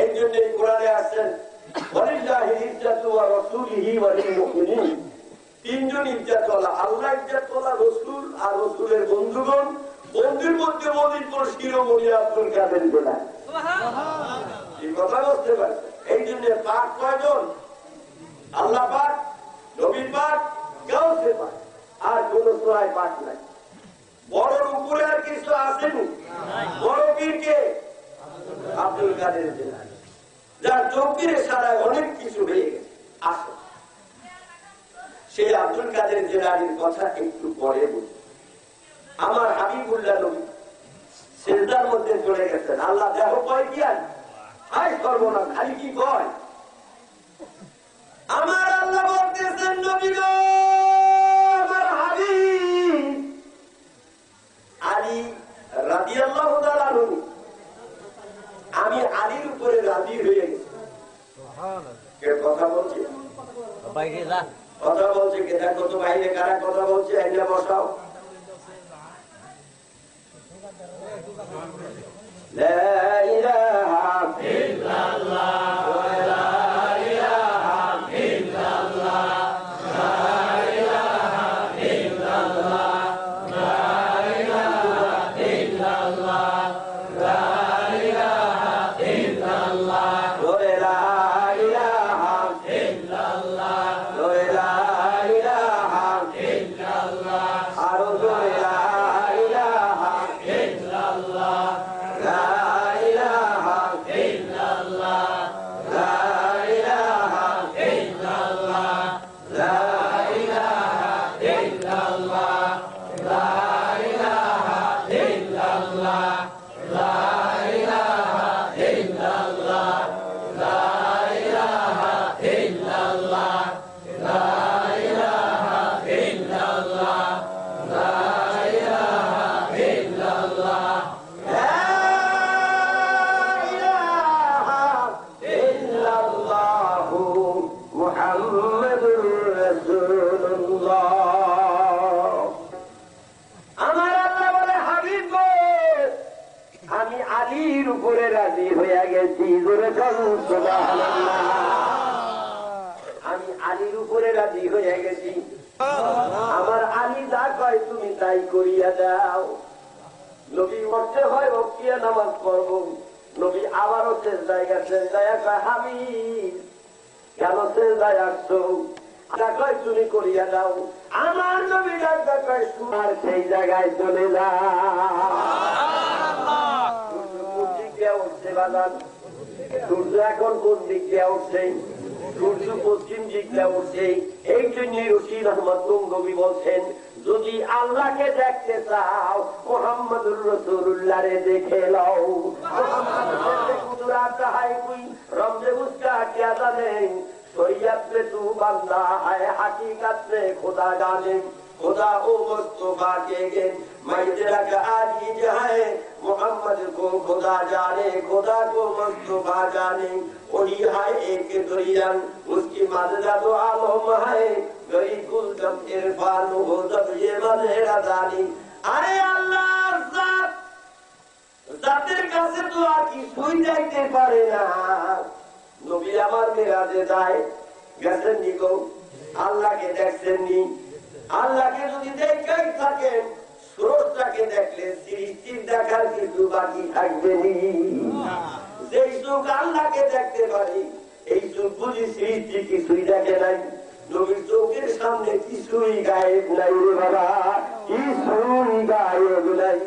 এই জন্য এই কোরআনে আসছেন ওয়ালিল্লাহিল ইজ্জাতু ওয়া রাসূলিহি ওয়াল মুমিনিন। তিনজন ইজ্জাতওয়ালা, আল্লাহ ইজ্জাতওয়ালা, রসুল আর রসুলের বন্ধুগণ। বন্ধুর মধ্যে মনিপুর শিরোমণি আব্দুল কাদের জেলানী। এই কথা বুঝতে পারছেন? এই জন্য পাক কয়জন? আল্লাহ পাক, নবী পাক, গাউসে পাক, আর কোন সূরায় পাক নাই। বড় উপরে আর কিছু আসেনি। বড় পীরকে আব্দুল কাদের জেলানী, যার চৌকির সারায় অনেক কিছু হয়ে গেছে। আসো সেই আব্দুল কাদের জেলানীর কথা একটু পরে বলি। আমার হাবিবুল্লাহ নবী সিজদার মধ্যে চলে গেছেন। আল্লাহ দেখো কয় কি আর হাই করবো না, খালি কি কয় আমার আল্লাহ বলতেছেন নবী গো আমার হাবিব আলী রাদিয়াল্লাহু তাআলা নবী, আমি আলীর উপরে রাজি হয়ে গেছি। কে কথা বলছে? কথা বলছে কে? দেখো তো বাইরে কারা কথা বলছে, এনে বসাও। লা ইলাহা ইল্লাল্লাহ লা ইলাহা ইল্লাল্লাহ লা ইলাহা ইল্লাল্লাহ লা ইলাহা ইল্লাল্লাহ লা ইলাহা ইল্লাল্লাহ লা ইলাহা ইল্লাল্লাহ লা ইলাহা ইল্লাল্লাহ আরো লা ইলাহা ইল্লাল্লাহ লা ইলাহা ইল্লাল্লাহ লা ইলাহা ইল্লাল্লাহ লা ইলাহা ইল্লাল্লাহ লা ইলাহা ইল্লাল্লাহ লা ইলাহা ইল্লাল্লাহ লা ইলাহা ইল্লাল্লাহ লা ইলাহা ইল্লাল্লাহ লা ইলাহা ইল্লাল্লাহ লা ইলাহা ইল্লাল্লাহু মুহাম্মাদুর রাসূলুল্লাহ। আমার আল্লাহ বলে হাবিব গো আমি আলীর উপরে রাজি হয়ে গেছি। জোরে বলুন সুবহানাল্লাহ। আমি আলীর উপরে রাজি হয়ে গেছি। আমার আলী যা কয় তুমি তাই করিয়া দাও। নবী মরতে হয় রকিয়া নামাজ পড়ব। নবী আবারও সেজদায় গেছেন, দয়া কয় হাবিব কেন সেজদায় আসছো? যা কয় তুমি করিয়া দাও। আমার নবী যা কয় সুমার সেই জায়গায় চলে যা। কোন দিক দিয়ে উঠছে বাজার? সূর্য এখন কোন দিক দিয়ে উঠছে? সূর্য পশ্চিম দিক দিয়ে উঠছে। এই জন্য রশিদ আহমদ গঙ্গবী বলছেন যদি আল্লাহকে দেখতে চাও মুহাম্মদুর রাসূলুল্লাহরে দেখে লও। রমজে উসকা কিয়া জানে শরিয়ত में तू बंदा है हकीकत में खुदा जाने खुदा ओ मुस्तफा के गे मैं तेरा आजी है मोहम्मद को खुदा जाने खुदा को मुस्तफा जाने वही है एक दुनियन उसकी मदद तो आलम है गई कुल जब इरफान हो जब ये मदरा जानी। अरे अल्लाह जात জাতের কাছে তো আর কিছুই যাইতে পারে না। নবী আমার মেরাজে যায় গেছেন নি গো? আল্লাহকে দেখছেন নি? আল্লাহকে যদি দেখাই থাকেন স্রষ্টাকে দেখলে সৃষ্টির দেখার কিছু বাকি থাকবে নি। যেই চোখ আল্লাহকে দেখতে পারি এই চোখ বুঝি সৃষ্টি কিছুই দেখে নাই। নবীর চোখের সামনে কিছুই গায়েব নাই রে বাবা, কিছুই গায়েব নাই।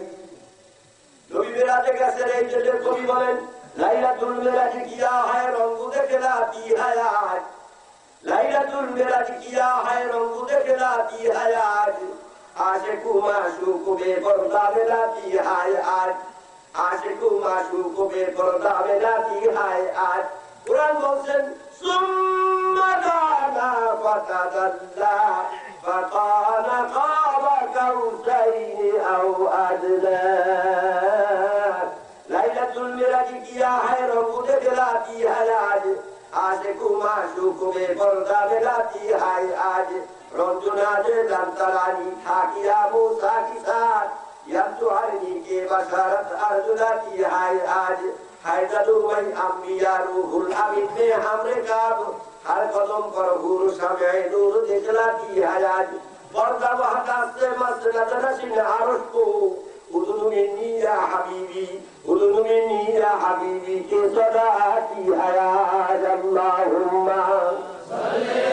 নবী মেরাজে গেছেন। এই যে কবি বলেন লাইলাতুল মেরাজ কিয়া হয় রঙ্গ দেখে রাতি হায়াত, লাইলাতুল মেরাজ কিয়া হয় রঙ্গ দেখে রাতি হায়াত, আশিকু মাশুক বেপরদা বেলাতি হায় আজ, আশিকু মাশুক বেপরদা বেলাতি হায় আজ। কুরআন বলছেন সুম্মা দানা ফাতাদাল্লা ফাকানা কাবা কাউসাইনি আও আদলা। লাইলাতুল মেরাজ কিয়া হয় রঙ্গ দেখে রাতি হায়াত, আশিকু মাশুক বেপরদা বেলাতি হায় আজ। রঞ্জনা যে জানতারানি থাকিয়া মুসা কি সাথ ইয়ান্তু হারনি কে বাশারত আরজুলাতি হায় আজ। হায়দারু ওয়াই আম্বিয়া রুহুল আমিন মে হামরে কাব हर कदम पर हुर समय नूर दिखलाती है आज। पर्दा हटा से मस्त नजरसिन आरश को उदुन मिन्नी या हबीबी उदुन मिन्नी या हबीबी के सदा की है आज। अल्लाहुम्मा सल्ली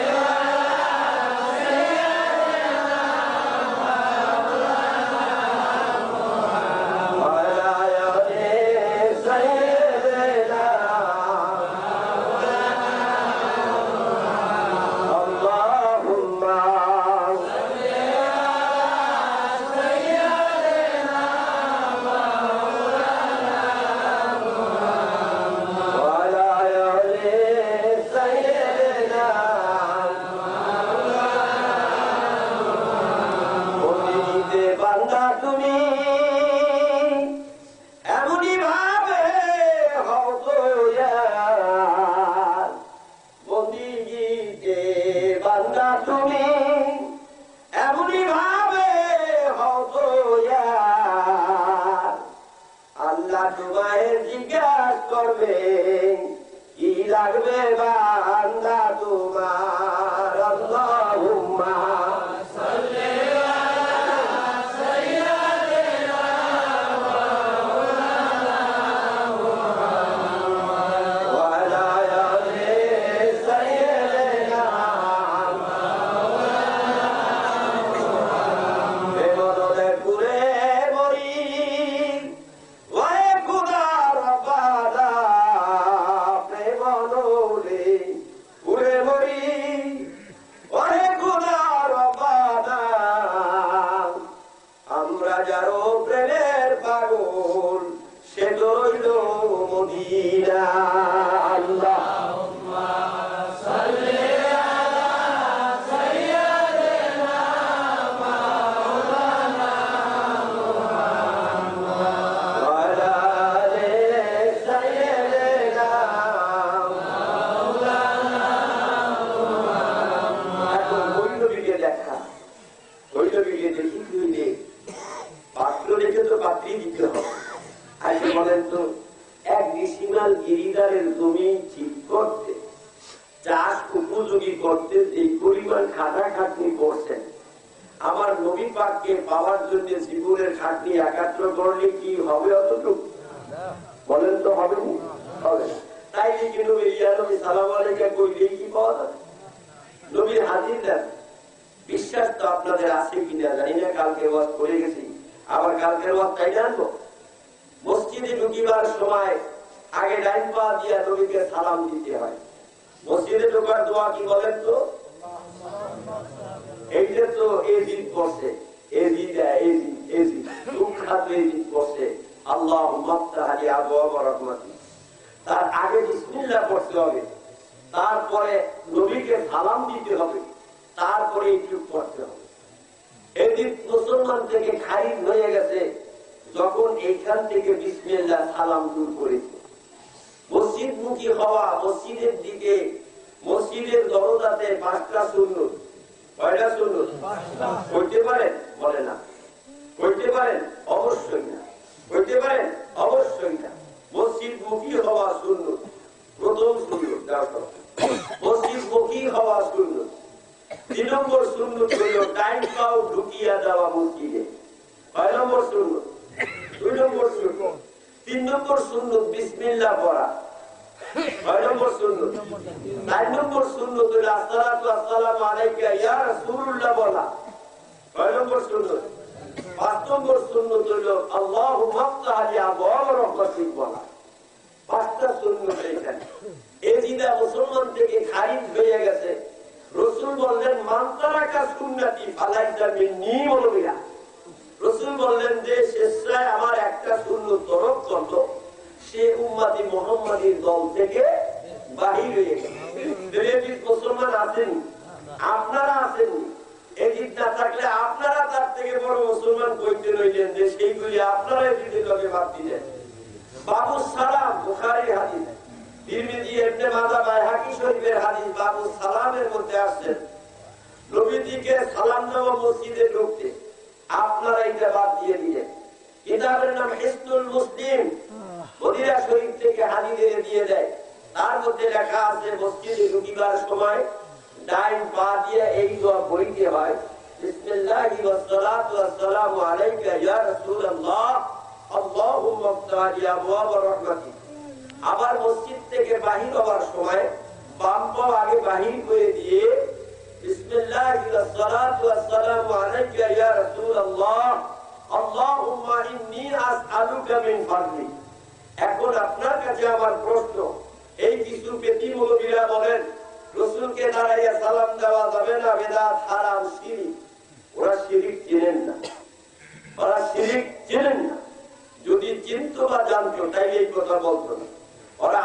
বান্দা তুমি এমনি ভাবে হতো আল্লাহ তোমায় জিজ্ঞাসা করবে কি লাগবে বান্দা তোমার আল্লাহুম্মা সাল্লি আলা সাইয়্যিদিনা মাওলানা মুহাম্মদ ওয়া আলা আলি সাইয়্যিদিনা মাওলানা মুহাম্মদ বেমরদে পুরে মরি ওয়ে খোদা রব্বানা প্রেমনলে পুরে মরি ওরে খোদা রব্বানা আমরা যারো প্রেমের পাগল সে তো রইল মদিনা আল্লাহুম্মা সাল্লি আলা সাইয়্যিদিনা মাওলানা মুহাম্মদ ওয়া আলা আলি সাইয়্যিদিনা মাওলানা মুহাম্মদ। এখন বৈলবিকে দেখা বৈলবিকে দেখি তুই পাত্র রেখে তো পাত্রই দিতে হবে। আজকে বলেন তো এক ডিসিমাল গিরিদারের জমি ঠিক করতে চাষ উপযোগী করতে এই পরিমাণ খাটাখাটনি করছেন, আমার নবী পাককে পাওয়ার জন্য জীবনের খাটনি একাত্র করলে কি হবে? অতটুকু বলেন তো হবে না? হবে না। তাই কি নবী ইয়া নবী সালাম আলাইকা কইলেই কি পাওয়া যাবে? নবীর হাজির দেন। বিশ্বাস তো আপনাদের আছে কিনা জানি না, কালকে ওয়াজ করে গেছি, আবার কালকের ওয়াজ তাই জানবো। মসজিদে ঢুকিবার সময় আগে ডাইন পা দিয়ে নবীকে সালাম দিতে হয়। মসজিদে ঢোকার দোয়া কি বলেন তো? এই যে তো এজিদ করছে, তার আগে বিসমিল্লাহ পড়তে হবে, তারপরে নবীকে সালাম দিতে হবে, তারপরে একটু পড়তে হবে। এদিক মুসলমান থেকে খারিজ হয়ে গেছে যখন এইখান থেকে বিসমিল্লাহ সালাম দূর করেছে। মসজিদ মুখী হওয়া, মসজিদের দিকে, মসজিদের দরজাতে 5টা সুন্নত। কয়টা সুন্নত? করতে পারেন? বলে না। করতে পারেন? অবশ্যই না। করতে পারেন? অবশ্যই না। মসজিদ মুখী হওয়া সুন্নত, প্রথম সুন্নত। মসজিদ মুখী হওয়া সুন্নত। 2 নম্বর সুন্নত হলো ডাইন পাও ঢুকিয়া দেওয়া মসজিদে। 6 নম্বর সুন্নত। 2 নম্বর সুন্নত। 3 নম্বর সুন্নত বিসমিল্লাহ পড়া। 6 নম্বর সুন্নত। 4 নম্বর সুন্নত হলো আসসালাতু আসসালামু আলাইকা ইয়া রাসূলুল্লাহ বলা। 6 নম্বর সুন্নত। 5 নম্বর সুন্নত হলো আল্লাহুম্মা আফতাহ লি আবওয়াব রাহমাতিক বলা। 5টা সুন্নত এখানে। এই জিদা মুসলমান থেকে খারিজ হয়ে গেছে। রাসূল বললেন মান তারাকা সুন্নতি ফালাইসা মিন্নী বলবিরা। রাসূল বললেন যে শেষরায় আমার একটা সুন্নত তরক করলো, সে উম্মতি মুহাম্মাদীর দল থেকে বাহির হয়ে গেল। মুসলমান আছেন, আপনারা আছেন। এদিক না থাকলে আপনারা তার থেকে বড় মুসলমান কইতে রইলেন যে সেইগুলি আপনারা এদিকে লগে বাদ দিলেন। বাবু সালাম বুখারী হাদিস, তিরমিজি ইবনে মাজাহ বাইহাকী শরীফের হাদিস। বাবু সালামের মধ্যে আসছেন নবীজিকে সালাম দেওয়া মসজিদে ঢুকতে, আপনারা এটা বাদ দিয়ে দিলেন। কিতাবের নাম হিসনুল মুসলিম, মদিনা শরীফ থেকে হাদিসে দিয়ে দেয়। তার মধ্যে লেখা আছে মসজিদে ঢুকিবার সময় ডাইন পা দিয়ে এই দোয়া পড়তে হয়, বিসমিল্লাহি ওয়াস সালাতু ওয়াস সালামু আলাইকা ইয়া রাসূলুল্লাহ আল্লাহুম্মা আফতাহ লি আবওয়াব রাহমাতিক। আবার মসজিদ থেকে বাহির হওয়ার সময় বাম পা আগে বাহির করে দিয়ে বিসমিল্লাহি ওয়াস সালাতু ওয়াস সালামু আলাইকা ইয়া রাসূলুল্লাহ আল্লাহুম্মা ইন্নী আসআলুকা মিন ফাদলি। এখন আপনার কাছে আমার প্রশ্ন, এই কিছু বেতী মুলবিরা বলেন রাসূলকে দাঁড়াইয়া সালাম দেওয়া যাবে না, বিদআত, হারাম, শিরক। ওরা শিরক চেনেন না, ওরা শিরক চেনেন না। যদি চিনতো বা জানতো তাইলে এই কথা বলতো না। ওরা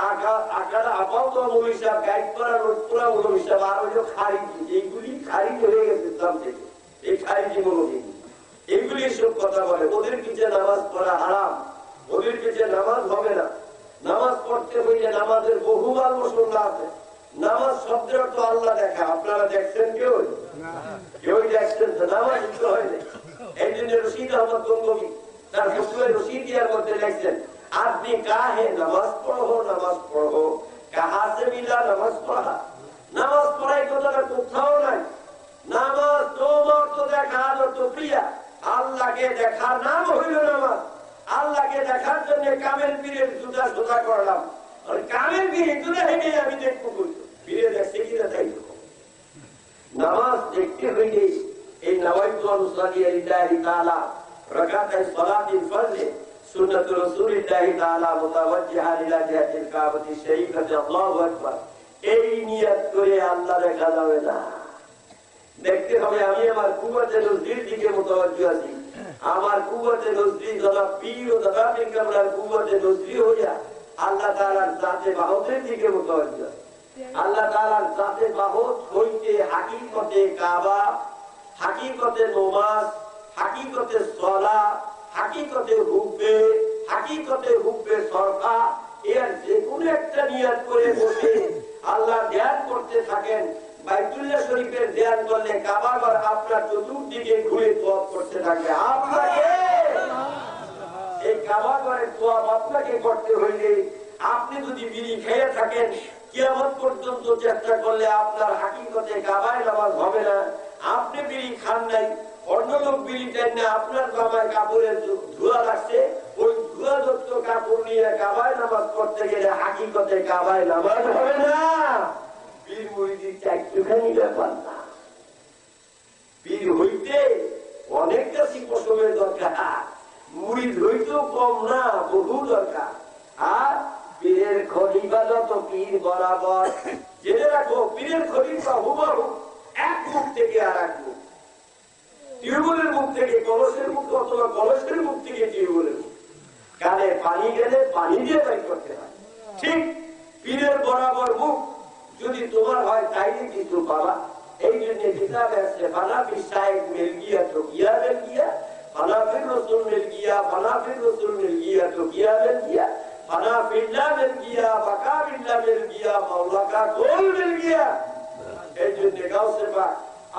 আকারা আপাতত মৌলভী সাহেব, গাইড করা লোকপুরা মৌলভী সাহেব, আর হইল খারিজি। এইগুলি খারিজ হয়ে গেছে ইসলাম থেকে, এই খারিজি মৌলভী। এইগুলি সব কথা বলে। ওদের পিছিয়ে নামাজ পড়া হারাম, ওদের পিছিয়ে নামাজ হবে না। নামাজ পড়তে হইলে নামাজের বহুবার মশলা আছে। নামাজ শব্দের অর্থ আল্লাহ দেখা। আপনারা দেখছেন কেউ? কেউ দেখছেন তো? নামাজ তো হয়নি। এই জন্য রশিদ আহমদ গঙ্গোবী তার ফতুয়ায়ে রশিদিয়ার মধ্যে লিখছেন, আপনি কাহে নামাজ পড়ো, নামাজ পড়ো, কাহা সে মিলা নামাজ পড়া। নামাজ পড়াই কথাটা কোথাও নাই। নামাজ তোমার তো দেখা তো প্রিয়া, আল্লাহকে দেখার নাম হইল নামাজ। আল্লাহকে দেখার জন্য কামেল পীরের জুতা জুতা করলাম, আর কামেল পীরের জুতা হেঁটে আমি দেখবো পীরে দেখছে কিনা তাই। নামাজ দেখতে হইলে এই নওয়াইতু আন-নুসাল্লি লিল্লাহি তাআলা রাকাতাই সালাতিল ফজর সুন্নাতুর রাসূলিল্লাহি তাআলা মুতাওয়াজ্জিহান ইলা জিহাতিল কাবাতি শরীফাতি আল্লাহু আকবার, এই নিয়ত করে আল্লাহ দেখা যাবে না। দেখতে হবে আমি আমার কুওয়াতে নজরির দিকে মুতাওয়াজ্জিহ আছি। আমার কুওয়াতে নজরি দাদা পীর ও দাদা বিক্রমরার কুওয়াতে নজরি হইয়া আল্লাহ তাআলার জাতে বাহতের দিকে মুতাওয়াজ্জিহ। আল্লাহ তাআলার জাতে বাহত হইতে হাকিকতে কাবা, হাকিকতে নামাজ, হাকিকতে সালাত, হাকিকতে হুব্বে সরকা, এর যে কোনো একটা নিয়ত করে বসে আল্লাহ ধ্যান করতে থাকেন। বাইতুল্লাহ শরীফের ধ্যান করলে কাবা ঘর আপনার চতুর্দিকে ঘুরে তওয়াফ করতে থাকবে। আপনাকে এই কাবা ঘরের তওয়াফ আপনাকে করতে হইলে আপনি যদি বিড়ি খেয়ে থাকেন, কিয়ামত পর্যন্ত চেষ্টা করলে আপনার হাকিকতে কাবায় নামাজ হবে না। আপনি বিড়ি খান নাই, অন্য লোক বিড়ি দেন না, আপনার জামায় কাপড়ের ধোঁয়া লাগছে, ওই ধোঁয়াযুক্ত কাপড় নিয়ে কাবায় নামাজ করতে গেলে হাকিকতে কাবায় নামাজ হবে না। পীর মুরিদির একটুখানি ব্যাপার না। পীর হইতে অনেক কাছে পশমের দরকার, মুরিদ হইতেও কম না, বহু দরকার। আর পীরের খলিফা যত পীর বরাবর, জেনে রাখো পীরের খলিফা হুবহু এক মুখ থেকে আর এক মুখ, টিউবওয়েলের মুখ থেকে কলসের মুখ, অথবা কলসের মুখ থেকে টিউবওয়েলের মুখ। কানে পানি গেলে পানি দিয়ে বাইর করতে হয়, ঠিক পীরের বরাবর মুখ যদি তোমার হয় তাইলে কিছু পাবা। এই জন্য কিতাবে আছে ফানাফির সাহেব মিল গিয়া তো কিয়া মিল গিয়া, ফানাফির রসুল মিল গিয়া, ফানাফির রসুল মিল গিয়া তো কিয়া মিল গিয়া, ফানাফিল্লাহ মিল গিয়া, বাকাবিল্লাহ মিল গিয়া, মাওলা কা কোল মিল গিয়া। এই জন্য গাউসে পাক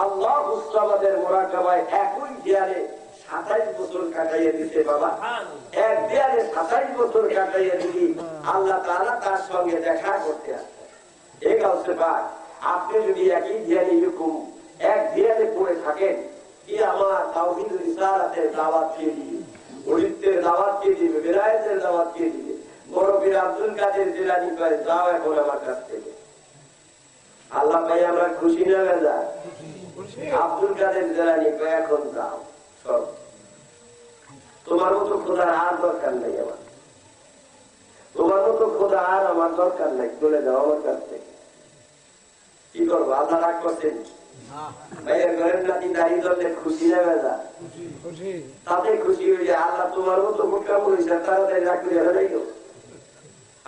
আল্লাহু সামাদের মুরাকাবায় একই দেয়ালে 27 বছর কাটাইয়া দিতে বাবা। এক দেয়ালে 27 বছর কাটাইয়া দিলি আল্লাহ তাআলা তার সঙ্গে দেখা করতে আসে। এই গাউসে পাক আপনি যদি একই দেয়ালে এরকম এক দেয়ালে পড়ে থাকেন, কি আমার তাওহীদ রিসালাতের দাওয়াত কে দিবে, ওলিদের দাওয়াত কে দিবে, বেলায়েতের দাওয়াত কে দিবে? বড় পীর আব্দুল কাদের জিলানী কয় যাও এখন আমার কাছ থেকে। আল্লাহ ভাই আমরা খুশি না বেজা? আব্দুল কাদের জিলানী কয় এখন যাও, সব তোমার মতো খোদার আর দরকার নাই, আমার তোমার মতো খোদা আর আমার দরকার নাই, চলে যাও আমার কাছ থেকে। কি করবো? আল্লাহ রাগ করছেন? ভাইয়ের ঘরের নাতি দাঁড়িয়ে ধরলে খুশি না বেজা? তাতে খুশি হয়ে যায়। আল্লাহ তোমার মতো মোটা বলেছে, তাড়াতাড়ি রাগ করে হয়ে গেল।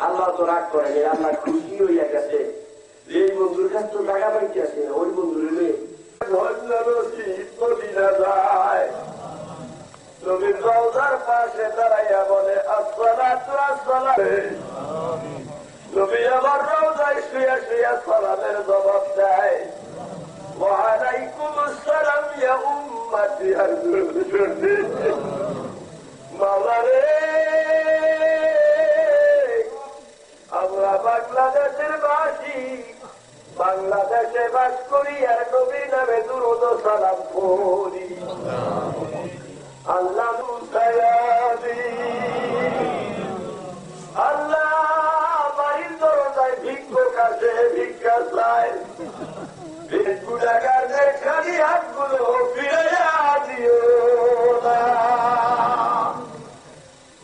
আল্লাহ তো রাগ করেনি, আল্লাহ খুশি হইয়া গেছে। এই বন্ধুর কাছ তো টাকা পাইতে আসে না, ওই বন্ধুর মেয়ে নবীর রওজার পাশে দাঁড়াইয়া বলে আসসালাতু আসসালাম। নবী আবার রওজায় শুয়ে শুয়ে সালামের জবাব দেয়, ওয়া আলাইকুমুস সালাম ইয়া উম্মতি। মাওলা রে, আমরা বাংলাদেশের বাসী, বাংলাদেশে বাস করি আর নবী নামে দুরূদ ও সালাম পড়ি। আল্লাহ মুসায়াদি, আল্লাহ বাড়ির দরজায় ভিক্ষুক কাছে ভিক্ষা চায়, ভিক্ষুকারদের খালি হাতগুলো ফিরাইয়া দিও না।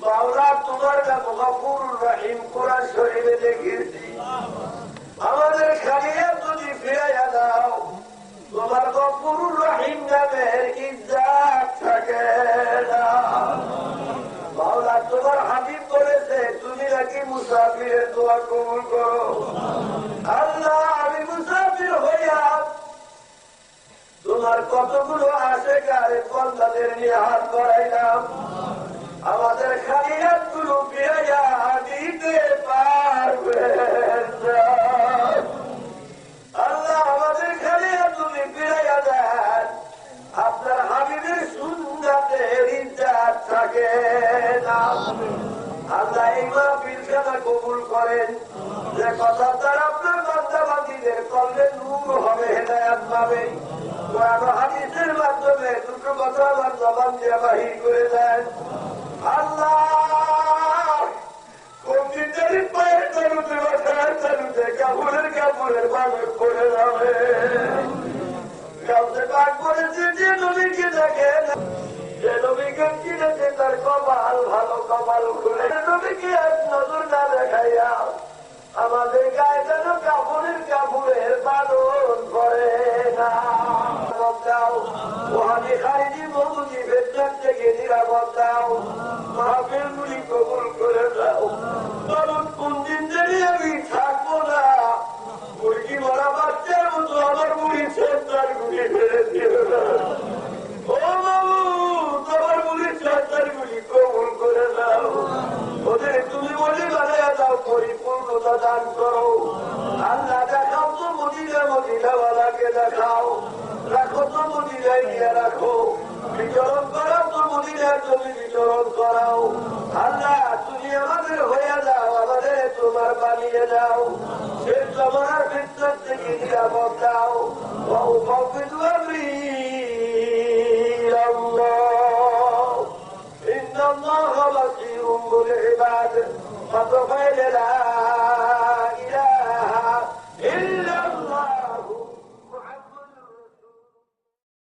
মাওলা তোমার নাম গফুরুর রহিম কোরআন শরীফে লিখেছি, আমাদের খালি হাত যদি ফিরাইয়া দাও, তোমার গফুরুর রহিম নামের ইজ্জত থাকে না। মাওলা তোমার হাবিব বলেছে তুমি নাকি মুসাফিরের দোয়া কবুল করো। আল্লাহ আমি মুসাফির হইয়া তোমার কতগুলো আশেকার বান্দাদের নিয়ে হাত বাড়াইলাম, আমাদের খালি হাতগুলো ফিরাইয়া দিতে পারবে না। করেন যে কথা দ্বারা আপনার বান্দাবান্দীদের করলে নূর হবে, হেদায়াত পাবে। কোরআন হাদিসের মাধ্যমে দুটো কথা আমার জবান দিয়ে বাহির করে দেন। আল্লাহ কবিতারি পায়ের তালুতে বাসার তালুতে কাপড়ের মানুষ করে যাবে। কাউকে পাক করেছে যে নবীকে দেখেন, যে নবীকে কিনেছে তার কপাল ভালো, কপাল খুলে নবীকে এক নজর না দেখাইয়া আমাদের গায়ে যেন কাপড়ের বাদন করে না। দাও ওহানি খাইনি মৌজি বেচার থেকে নিরাপদ দাও, মাহফিল গুলি কবুল করে দাও। তখন কোন দিন ধরে আমি থাকবো না, মুরগি মরা বাচ্চার মতো আমার মুড়ি সন্তান গুলি ফেলে দিও না। ও বাবু, তোমার মুড়ি সন্তান গুলি কবুল করে দাও, ওদের তুমি বলে বানাইয়া দাও, পরিপূর্ণতা দান করো। আল্লাহ দেখাও তো মদিনাওয়ালাকে দেখাও, রাখো তো মদিনায় নিয়ে রাখো, বিচরণ করাও তো মদিনার জমি বিচরণ করাও। আল্লাহ তুমি আমাদের হয়ে যাও, আমাদের তোমার বানিয়ে দাও, শেষ জমানার ভিতর থেকে নিরাপদ দাও। إن الله بصير بالعباد